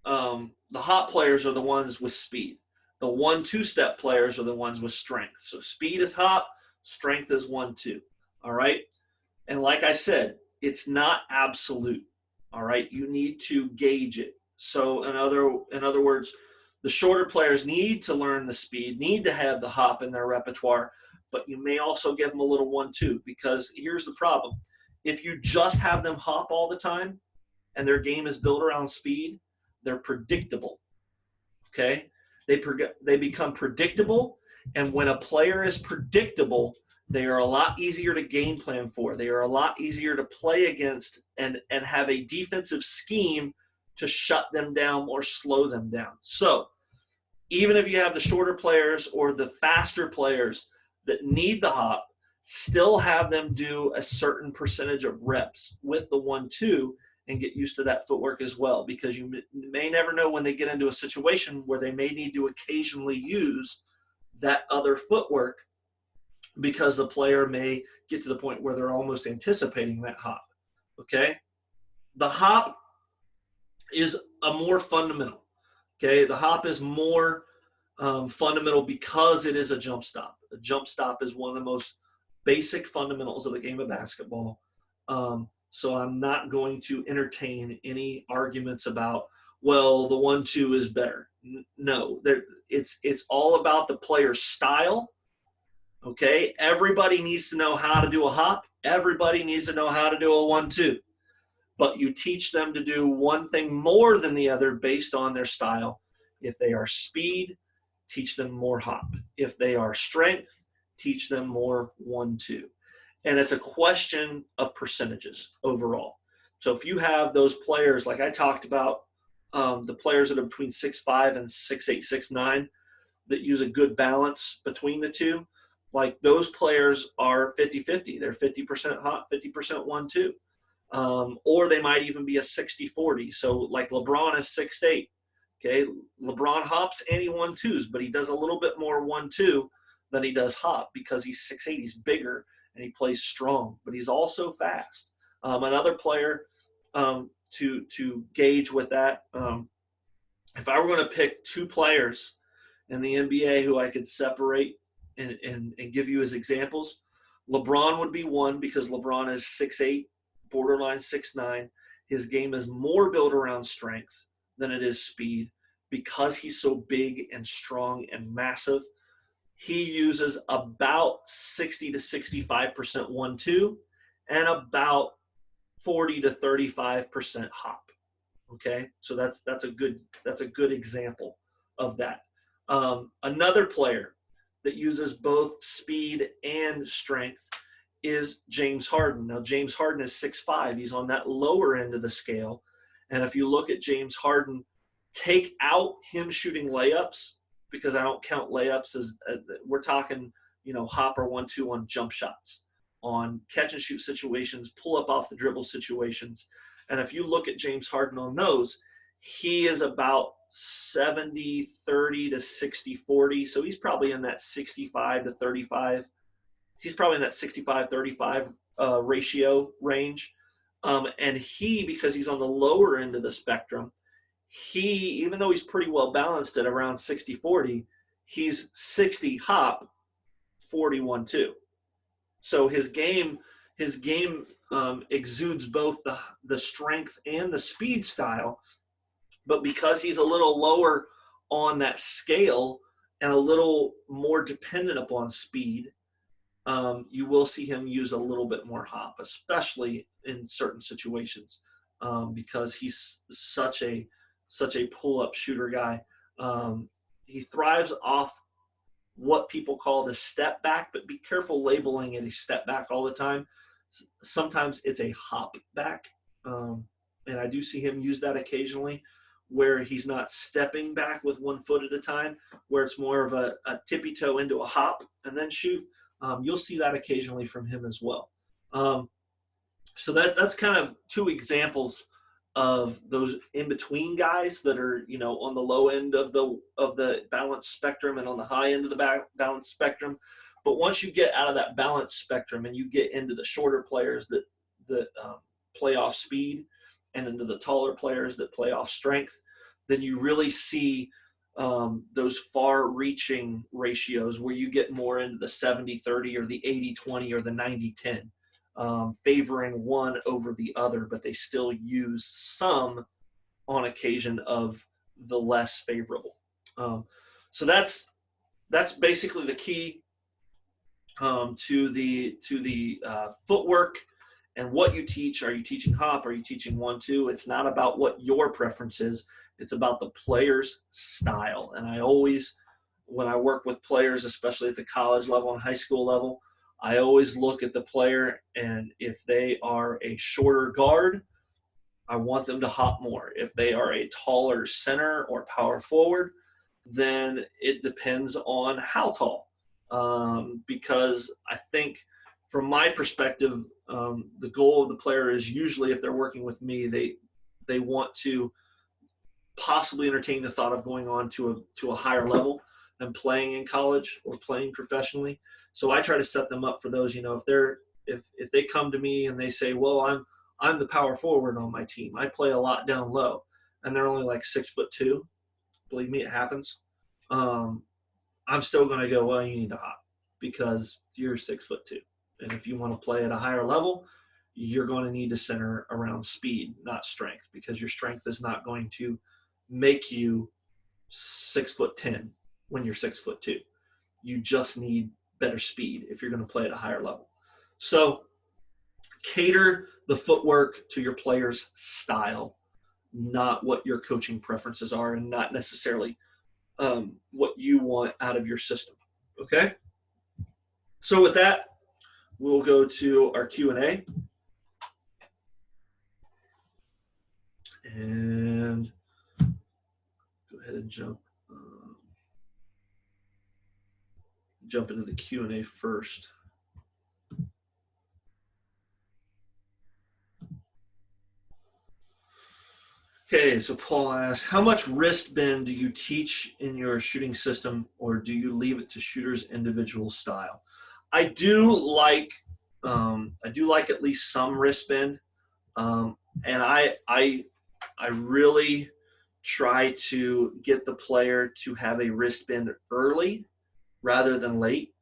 the hop players are the ones with speed. The 1-2 step players are the ones with strength. So speed is hop, strength is 1-2. All right? And like I said, it's not absolute. All right? You need to gauge it. So in other words, the shorter players need to learn the speed, need to have the hop in their repertoire, but you may also give them a little 1-2 because here's the problem. If you just have them hop all the time and their game is built around speed, they're predictable. Okay? They become predictable, and when a player is predictable, they are a lot easier to game plan for. They are a lot easier to play against and have a defensive scheme to shut them down or slow them down. So even if you have the shorter players or the faster players that need the hop, still have them do a certain percentage of reps with the 1-2 and get used to that footwork as well, because you may never know when they get into a situation where they may need to occasionally use that other footwork because the player may get to the point where they're almost anticipating that hop. Okay? The hop is a more fundamental. Okay? The hop is more fundamental because it is a jump stop. A jump stop is one of the most basic fundamentals of the game of basketball. So I'm not going to entertain any arguments about, well, the 1-2 is better. No, it's all about the player's style. Okay, everybody needs to know how to do a hop. Everybody needs to know how to do a 1-2. But you teach them to do one thing more than the other based on their style. If they are speed, teach them more hop. If they are strength, teach them more 1-2. And it's a question of percentages overall. So if you have those players, like I talked about, the players that are between 6'5" and 6'8", 6'9", that use a good balance between the two, like those players are 50-50. They're 50% hop, 50% 1-2. Or they might even be a 60-40. So like LeBron is 6'8". Okay, LeBron hops and he 1-2s, but he does a little bit more 1-2 than he does hop because he's 6'8". He's bigger and he plays strong, but he's also fast. Another player to gauge with that, if I were going to pick two players in the NBA who I could separate and give you as examples, LeBron would be one because LeBron is 6'8", borderline 6'9". His game is more built around strength than it is speed because he's so big and strong and massive. He uses about 60 to 65% 1-2 and about 40 to 35% hop. Okay, so that's a good example of that. Another player that uses both speed and strength is James Harden. Now, James Harden is 6'5". He's on that lower end of the scale. And if you look at James Harden, take out him shooting layups, because I don't count layups as we're talking, hop or 1-2 on jump shots, on catch and shoot situations, pull up off the dribble situations. And if you look at James Harden on those, he is about 70-30 to 60-40. So he's probably in that 65 to 35. He's probably in that 65-35 ratio range. And because he's on the lower end of the spectrum, even though he's pretty well balanced at around 60-40, he's 60 hop, 40 1-2. So his game exudes both the strength and the speed style, but because he's a little lower on that scale and a little more dependent upon speed, you will see him use a little bit more hop, especially in certain situations, because he's such a pull-up shooter guy. He thrives off what people call the step back, but be careful labeling it a step back all the time. Sometimes it's a hop back, and I do see him use that occasionally, where he's not stepping back with 1 foot at a time, where it's more of a tippy toe into a hop and then shoot. You'll see that occasionally from him as well. So that's kind of 2 examples of those in between guys that are, on the low end of the balance spectrum and on the high end of the balance spectrum. But once you get out of that balance spectrum and you get into the shorter players that play off speed, and into the taller players that play off strength, then you really see those far-reaching ratios where you get more into the 70-30 or the 80-20 or the 90-10, favoring one over the other, but they still use some on occasion of the less favorable. So that's basically the key to the footwork and what you teach. Are you teaching hop? Are you teaching 1-2? It's not about what your preference is. It's about the player's style. And I always, when I work with players, especially at the college level and high school level, I always look at the player, and if they are a shorter guard, I want them to hop more. If they are a taller center or power forward, then it depends on how tall. Because I think from my perspective, the goal of the player is usually, if they're working with me, they want to possibly entertain the thought of going on to a higher level and playing in college or playing professionally. So I try to set them up for those. If they come to me and they say, well, I'm the power forward on my team, I play a lot down low, and they're only like 6'2", believe me, it happens. I'm still going to go, well, you need to hop because you're 6'2". And if you want to play at a higher level, you're going to need to center around speed, not strength, because your strength is not going to make you 6'10" when you're 6'2". You just need better speed if you're going to play at a higher level. So cater the footwork to your player's style, not what your coaching preferences are, and not necessarily what you want out of your system. Okay? So with that, we'll go to our Q&A. And go ahead and jump into the Q&A first. Okay, so Paul asks, how much wrist bend do you teach in your shooting system, or do you leave it to shooters' individual style? I do like at least some wrist bend, and I really try to get the player to have a wrist bend early rather than late.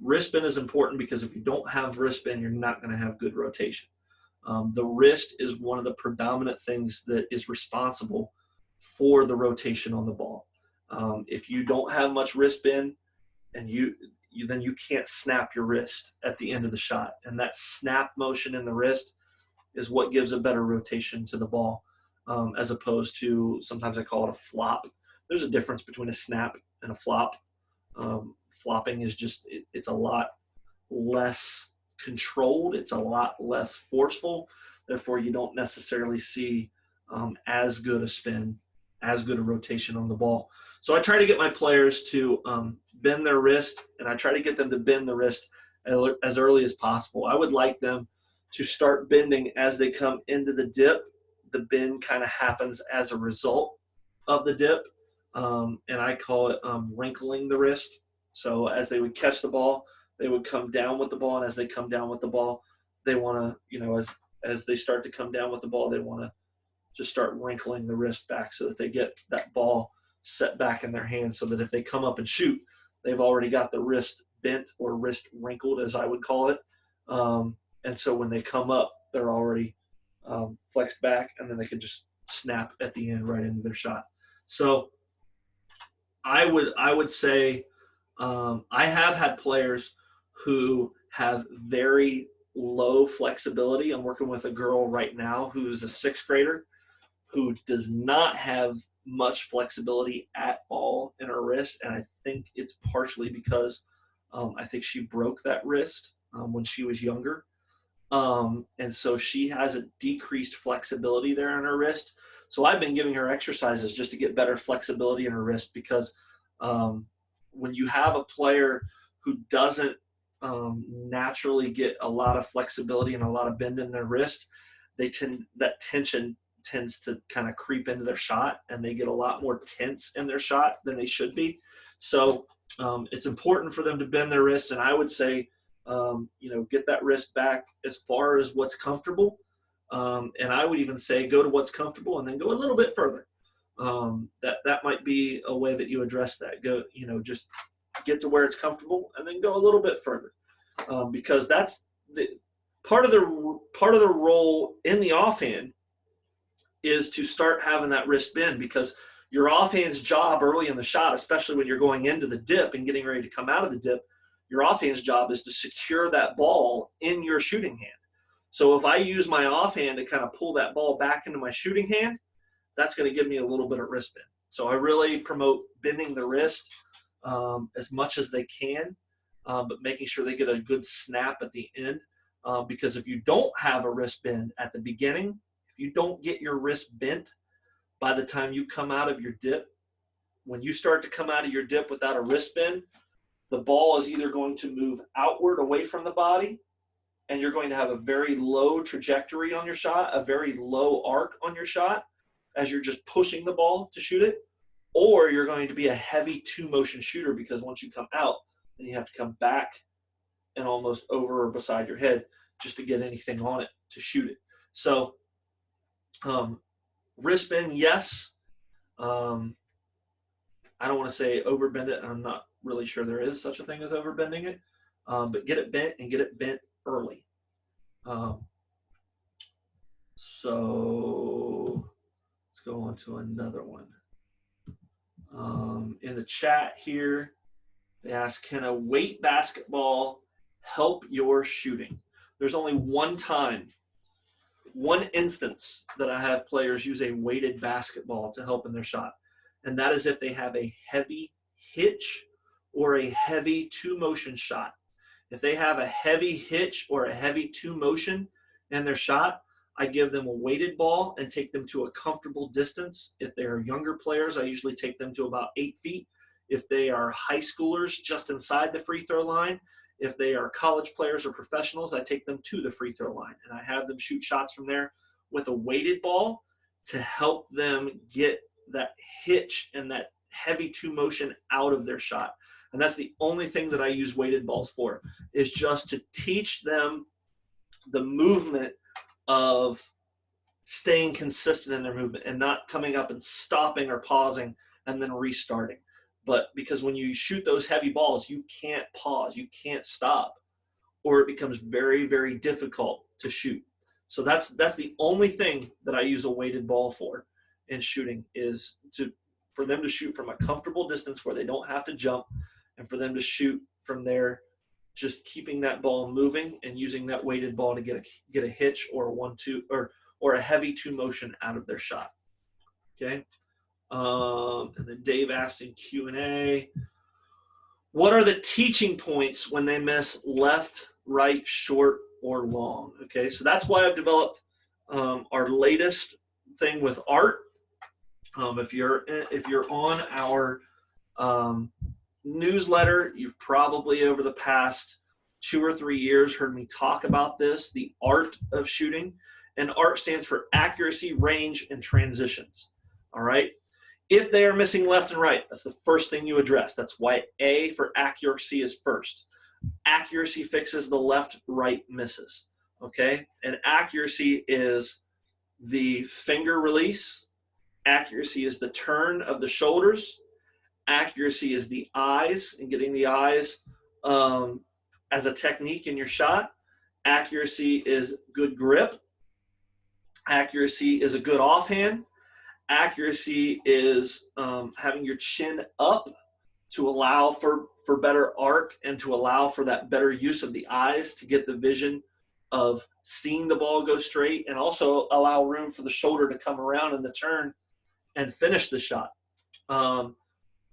Wrist bend is important because if you don't have wrist bend, you're not going to have good rotation. The wrist is one of the predominant things that is responsible for the rotation on the ball. If you don't have much wrist bend, and then you can't snap your wrist at the end of the shot, and that snap motion in the wrist is what gives a better rotation to the ball, as opposed to, sometimes I call it a flop. There's a difference between a snap and a flop. Flopping is just, it's a lot less controlled. It's a lot less forceful. Therefore, you don't necessarily see as good a spin, as good a rotation on the ball. So I try to get my players to bend their wrist, and I try to get them to bend the wrist as early as possible. I would like them to start bending as they come into the dip. The bend kind of happens as a result of the dip, and I call it wrinkling the wrist. So as they would catch the ball, they would come down with the ball, and as they come down with the ball, they want to, as they start to come down with the ball, they want to just start wrinkling the wrist back so that they get that ball set back in their hand, so that if they come up and shoot, they've already got the wrist bent or wrist wrinkled, as I would call it. And so when they come up, they're already flexed back, and then they can just snap at the end right into their shot. So I would say I have had players who have very low flexibility. I'm working with a girl right now who's a sixth grader who does not have much flexibility at all in her wrist, and I think it's partially because I think she broke that wrist when she was younger, and so she has a decreased flexibility there in her wrist. So I've been giving her exercises just to get better flexibility in her wrist, because when you have a player who doesn't naturally get a lot of flexibility and a lot of bend in their wrist, that tension tends to kind of creep into their shot, and they get a lot more tense in their shot than they should be. So it's important for them to bend their wrist, and I would say, get that wrist back as far as what's comfortable. And I would even say go to what's comfortable and then go a little bit further. That might be a way that you address that. Go, just get to where it's comfortable and then go a little bit further, because that's the part of the role in the offhand is to start having that wrist bend, because your offhand's job early in the shot, especially when you're going into the dip and getting ready to come out of the dip, your offhand's job is to secure that ball in your shooting hand. So if I use my offhand to kind of pull that ball back into my shooting hand, that's going to give me a little bit of wrist bend. So I really promote bending the wrist as much as they can, but making sure they get a good snap at the end, because if you don't have a wrist bend at the beginning, if you don't get your wrist bent by the time you come out of your dip, when you start to come out of your dip without a wrist bend, the ball is either going to move outward away from the body, and you're going to have a very low trajectory on your shot, a very low arc on your shot as you're just pushing the ball to shoot it, or you're going to be a heavy two-motion shooter, because once you come out, then you have to come back and almost over or beside your head just to get anything on it to shoot it. So wrist bend, yes. I don't want to say overbend it. I'm not really sure there is such a thing as overbending it, but get it bent, and get it bent early. So let's go on to another one. In the chat here, they ask, can a weight basketball help your shooting? There's only one instance that I have players use a weighted basketball to help in their shot, and that is if they have a heavy hitch or a heavy two-motion shot. If they have a heavy hitch or a heavy two-motion in their shot, I give them a weighted ball and take them to a comfortable distance. If they are younger players, I usually take them to about 8 feet. If they are high schoolers, just inside the free throw line. If they are college players or professionals, I take them to the free throw line, and I have them shoot shots from there with a weighted ball to help them get that hitch and that heavy two motion out of their shot. And that's the only thing that I use weighted balls for, is just to teach them the movement of staying consistent in their movement and not coming up and stopping or pausing and then restarting. But because when you shoot those heavy balls, you can't pause, you can't stop, or it becomes very, very difficult to shoot. So that's the only thing that I use a weighted ball for in shooting, is for them to shoot from a comfortable distance where they don't have to jump, and for them to shoot from there, just keeping that ball moving and using that weighted ball to get a hitch or a 1-2 or a heavy two motion out of their shot. Okay. And then Dave asked in Q&A, what are the teaching points when they miss left, right, short, or long? Okay, so that's why I've developed our latest thing with art. If you're on our newsletter, you've probably over the past 2 or 3 years heard me talk about this, the art of shooting. And art stands for accuracy, range, and transitions. All right. If they are missing left and right, that's the first thing you address. That's why A for accuracy is first. Accuracy fixes the left-right misses, okay? And accuracy is the finger release. Accuracy is the turn of the shoulders. Accuracy is the eyes and getting the eyes as a technique in your shot. Accuracy is good grip. Accuracy is a good offhand. Accuracy is having your chin up to allow for better arc and to allow for that better use of the eyes to get the vision of seeing the ball go straight, and also allow room for the shoulder to come around in the turn and finish the shot.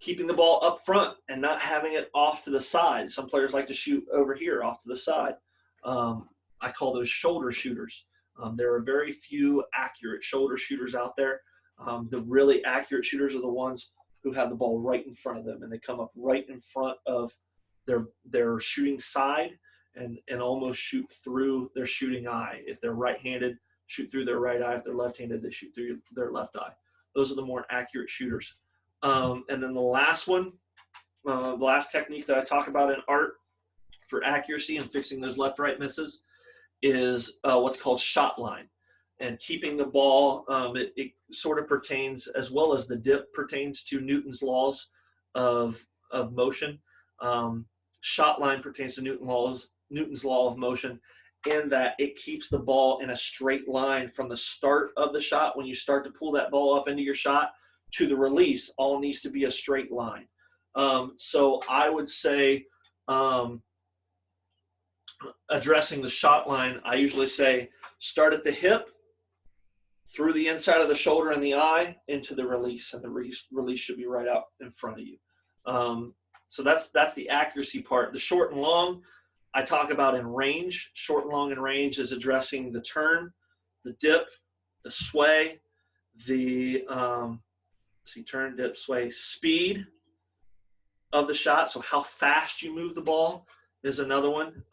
Keeping the ball up front and not having it off to the side. Some players like to shoot over here off to the side. I call those shoulder shooters. There are very few accurate shoulder shooters out there. The really accurate shooters are the ones who have the ball right in front of them, and they come up right in front of their shooting side and almost shoot through their shooting eye. If they're right-handed, shoot through their right eye. If they're left-handed, they shoot through their left eye. Those are the more accurate shooters. And then the last one, the last technique that I talk about in art for accuracy and fixing those left-right misses is what's called shot line. And keeping the ball, it sort of pertains, as well as the dip pertains to Newton's laws of motion. Shot line pertains to Newton's law of motion, in that it keeps the ball in a straight line from the start of the shot. When you start to pull that ball up into your shot to the release, all needs to be a straight line. So I would say, addressing the shot line, I usually say start at the hip, through the inside of the shoulder and the eye, into the release, and the release should be right out in front of you. So that's the accuracy part. The short and long, I talk about in range. Short and long in range is addressing the turn, the dip, the sway, the turn, dip, sway, speed of the shot. So how fast you move the ball is another one.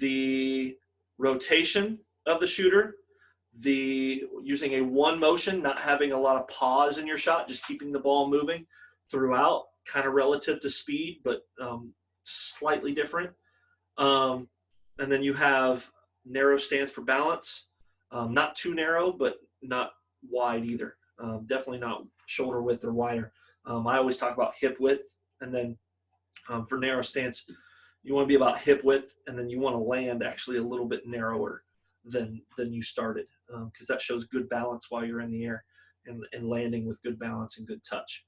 The rotation of the shooter, the using a one motion, not having a lot of pause in your shot, just keeping the ball moving throughout, kind of relative to speed, but slightly different. And then you have narrow stance for balance, not too narrow, but not wide either. Definitely not shoulder width or wider. I always talk about hip width, and then for narrow stance, you want to be about hip width, and then you want to land actually a little bit narrower than you started, because that shows good balance while you're in the air, and landing with good balance and good touch.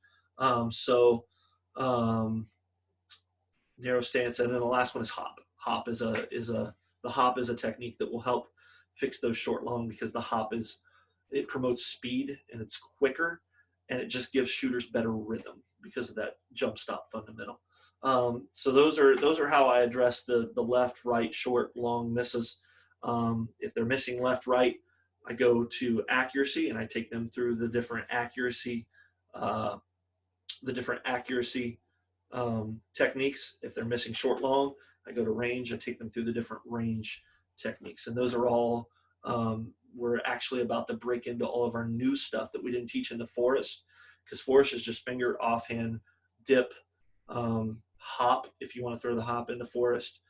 Narrow stance, and then the last one is hop. The hop is a technique that will help fix those short long, because the hop it promotes speed, and it's quicker, and it just gives shooters better rhythm because of that jump stop fundamental. So those are how I address the left, right, short, long misses. If they're missing left, right, I go to accuracy, and I take them through the different accuracy techniques. If they're missing short, long, I go to range. I take them through the different range techniques, and those are all we're actually about to break into all of our new stuff that we didn't teach in the Forest, because Forest is just finger, offhand, dip, hop, if you want to throw the hop into Forest,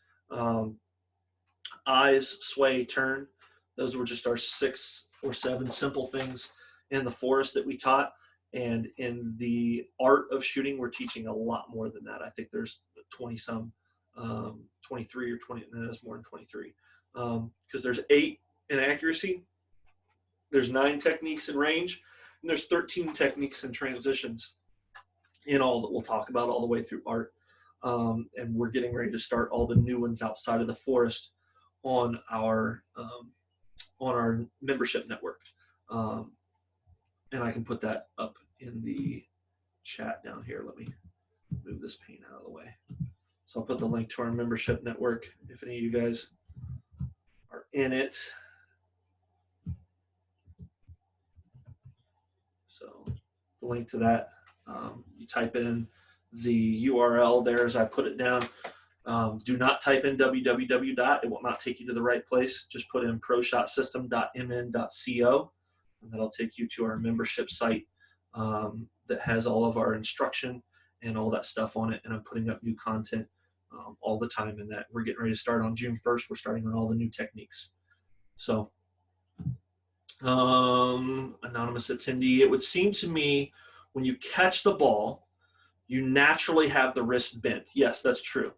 eyes, sway, turn. Those were just our 6 or 7 simple things in the Forest that we taught. And in the art of shooting, we're teaching a lot more than that. I think there's 20-some, 23 or 20, no, there's more than 23. Because there's 8 in accuracy, there's 9 techniques in range, and there's 13 techniques in transitions in all that we'll talk about all the way through art. And we're getting ready to start all the new ones outside of the Forest on our membership network. And I can put that up in the chat down here. Let me move this pane out of the way. So I'll put the link to our membership network if any of you guys are in it. So the link to that, you type in the URL there as I put it down. Do not type in www. It will not take you to the right place. Just put in proshotsystem.mn.co, and that'll take you to our membership site that has all of our instruction and all that stuff on it. And I'm putting up new content all the time in that. We're getting ready to start on June 1st. We're starting on all the new techniques. So anonymous attendee, it would seem to me when you catch the ball, you naturally have the wrist bent. Yes, that's true.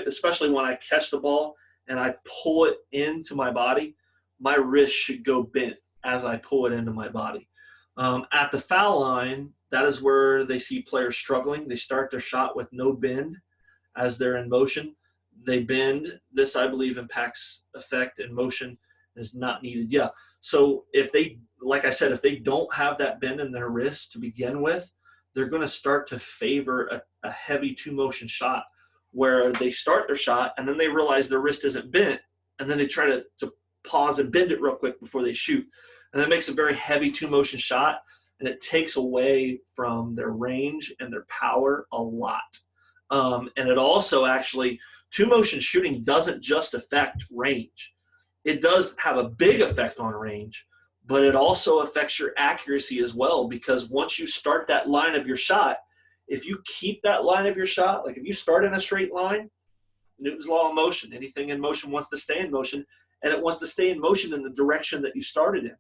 Especially when I catch the ball and I pull it into my body, my wrist should go bent as I pull it into my body. At the foul line, that is where they see players struggling. They start their shot with no bend as they're in motion. They bend. This, I believe, impacts effect, and motion is not needed. Yeah. So if they, like I said, if they don't have that bend in their wrist to begin with, they're going to start to favor a heavy two motion shot where they start their shot and then they realize their wrist isn't bent, and then they try to pause and bend it real quick before they shoot. And that makes a very heavy two motion shot, and it takes away from their range and their power a lot. And it also actually, two motion shooting doesn't just affect range. It does have a big effect on range, but it also affects your accuracy as well, because once you start that line of your shot, if you keep that line of your shot, like if you start in a straight line, Newton's law of motion, anything in motion wants to stay in motion, and it wants to stay in motion in the direction that you started in.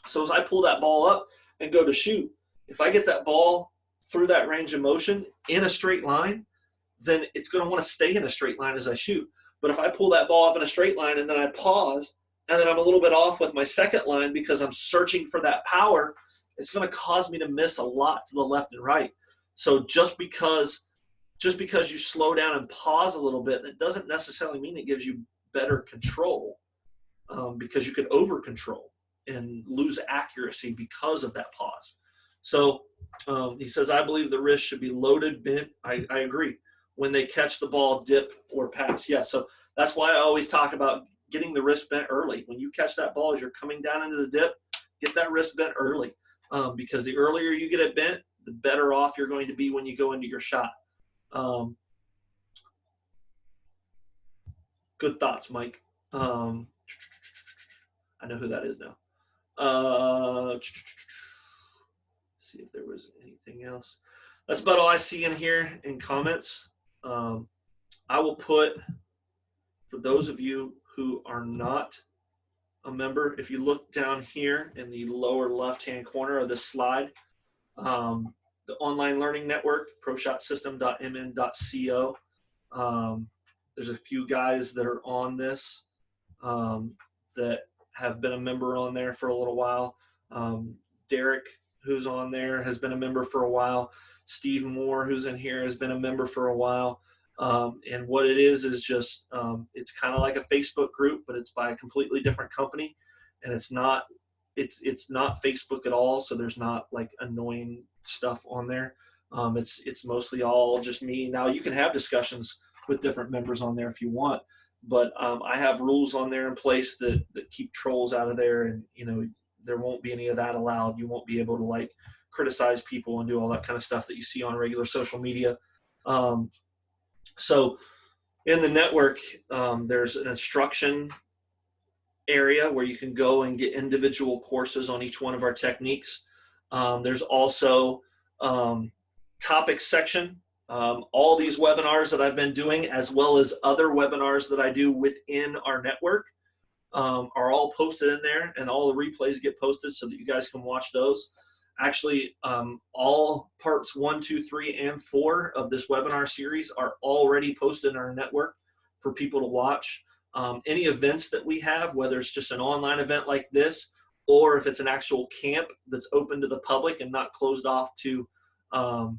So as I pull that ball up and go to shoot, if I get that ball through that range of motion in a straight line, then it's going to want to stay in a straight line as I shoot. But if I pull that ball up in a straight line and then I pause and then I'm a little bit off with my second line because I'm searching for that power, it's going to cause me to miss a lot to the left and right. So just because you slow down and pause a little bit, that doesn't necessarily mean it gives you better control, because you could over control and lose accuracy because of that pause. So he says, I believe the wrist should be loaded, bent. I agree. When they catch the ball, dip or pass. Yeah, so that's why I always talk about getting the wrist bent early. When you catch that ball as you're coming down into the dip, get that wrist bent early, because the earlier you get it bent, the better off you're going to be when you go into your shot. Good thoughts, Mike. I know who that is now. See if there was anything else. That's about all I see in here in comments. I will put, for those of you who are not a member, if you look down here in the lower left-hand corner of this slide, the Online Learning Network, proshotsystem.mn.co. There's a few guys that are on this that have been a member on there for a little while. Derek, who's on there, has been a member for a while. Steve Moore, who's in here, has been a member for a while. And what it is just, it's kind of like a Facebook group, but it's by a completely different company. And it's not Facebook at all. So there's not like annoying stuff on there. It's mostly all just me. Now you can have discussions with different members on there if you want, but I have rules on there in place that keep trolls out of there, and there won't be any of that allowed. You won't be able to like criticize people and do all that kind of stuff that you see on regular social media. So in the network, there's an instruction area where you can go and get individual courses on each one of our techniques. There's also topic section. All these webinars that I've been doing, as well as other webinars that I do within our network, are all posted in there, and all the replays get posted so that you guys can watch those. Actually, all parts 1, 2, 3, and 4 of this webinar series are already posted in our network for people to watch. Any events that we have, whether it's just an online event like this, or if it's an actual camp that's open to the public and not closed off to the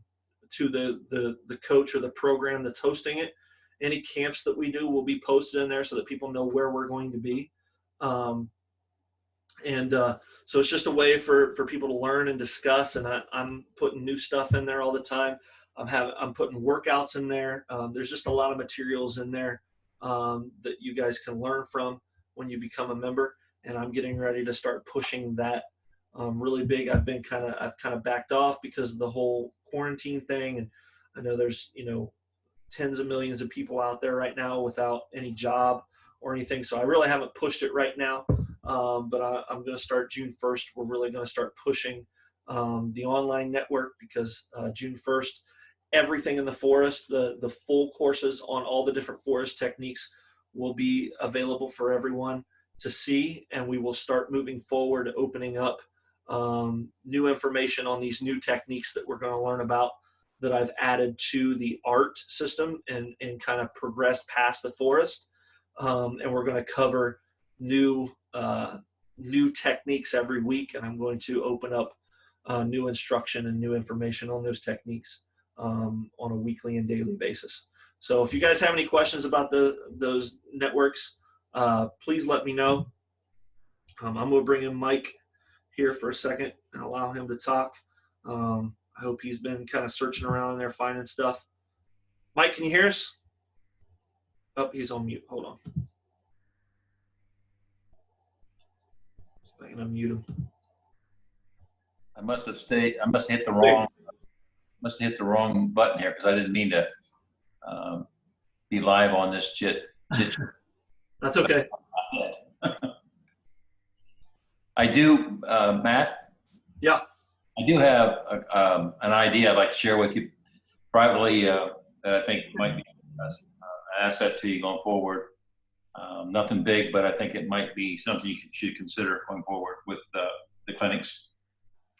coach or the program that's hosting it, any camps that we do will be posted in there so that people know where we're going to be. So it's just a way for people to learn and discuss, and I'm putting new stuff in there all the time. I'm putting workouts in there. There's just a lot of materials in there that you guys can learn from when you become a member, and I'm getting ready to start pushing that really big. I've kind of backed off because of the whole quarantine thing, and I know there's tens of millions of people out there right now without any job or anything, so I really haven't pushed it right now. But I'm going to start June 1st. We're really going to start pushing the online network, because June 1st, everything in the forest, the full courses on all the different forest techniques will be available for everyone to see, and we will start moving forward, opening up new information on these new techniques that we're going to learn about, that I've added to the art system and kind of progressed past the forest. and we're going to cover new techniques every week, and I'm going to open up new instruction and new information on those techniques on a weekly and daily basis. So if you guys have any questions about those networks, please let me know. I'm going to bring in Mike here for a second and allow him to talk. I hope he's been kind of searching around in there finding stuff. Mike, can you hear us? Oh, he's on mute. Hold on. I can unmute him. I must have hit the wrong button here because I didn't mean to be live on this chit. That's okay. I do, Matt. Yeah. I do have an idea I'd like to share with you privately that I think might be an asset to you going forward. Nothing big, but I think it might be something you should consider going forward with the clinics.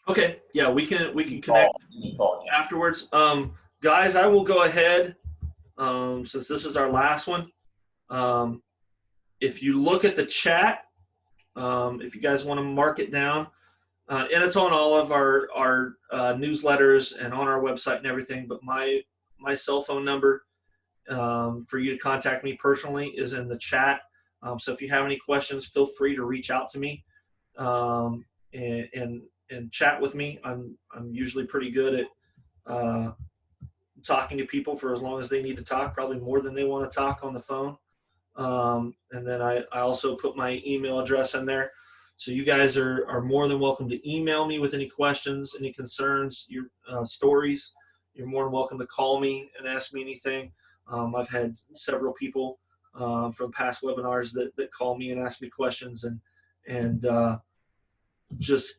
Okay. Yeah, we can connect afterwards. Guys, I will go ahead since this is our last one. If you look at the chat, if you guys want to mark it down, and it's on all of our newsletters and on our website and everything, but my cell phone number for you to contact me personally is in the chat. So if you have any questions, feel free to reach out to me and chat with me. I'm usually pretty good at talking to people for as long as they need to talk, probably more than they want to talk on the phone. And then I also put my email address in there. So you guys are more than welcome to email me with any questions, any concerns, your stories. You're more than welcome to call me and ask me anything. I've had several people from past webinars that call me and ask me questions and just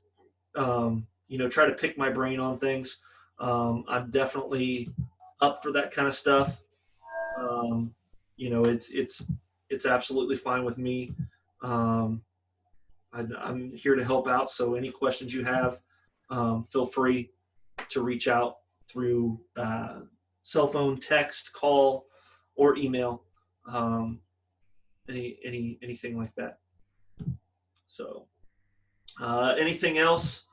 try to pick my brain on things. I'm definitely up for that kind of stuff. It's absolutely fine with me. I'm here to help out. So any questions you have, feel free to reach out through cell phone, text, call, or email. Anything like that. So anything else?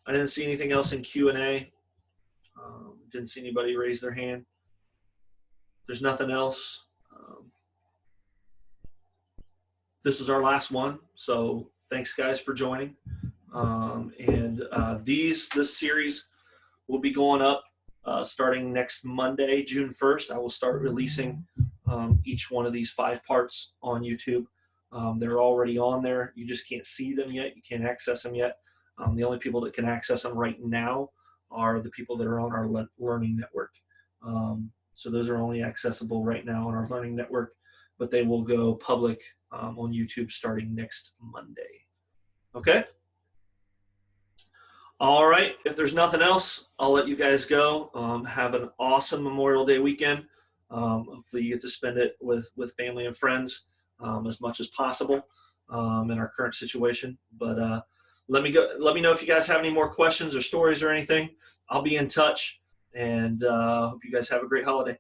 I didn't see anything else in Q&A. Didn't see anybody raise their hand. There's nothing else. This is our last one, so thanks guys for joining. This series will be going up starting next Monday, June 1st. I will start releasing each one of these 5 parts on YouTube. They're already on there. You just can't see them yet. You can't access them yet. The only people that can access them right now are the people that are on our learning network. So those are only accessible right now on our learning network, but they will go public on YouTube starting next Monday. Okay? All right. If there's nothing else, I'll let you guys go. Have an awesome Memorial Day weekend. Hopefully you get to spend it with family and friends as much as possible in our current situation. But let me know if you guys have any more questions or stories or anything. I'll be in touch, and hope you guys have a great holiday.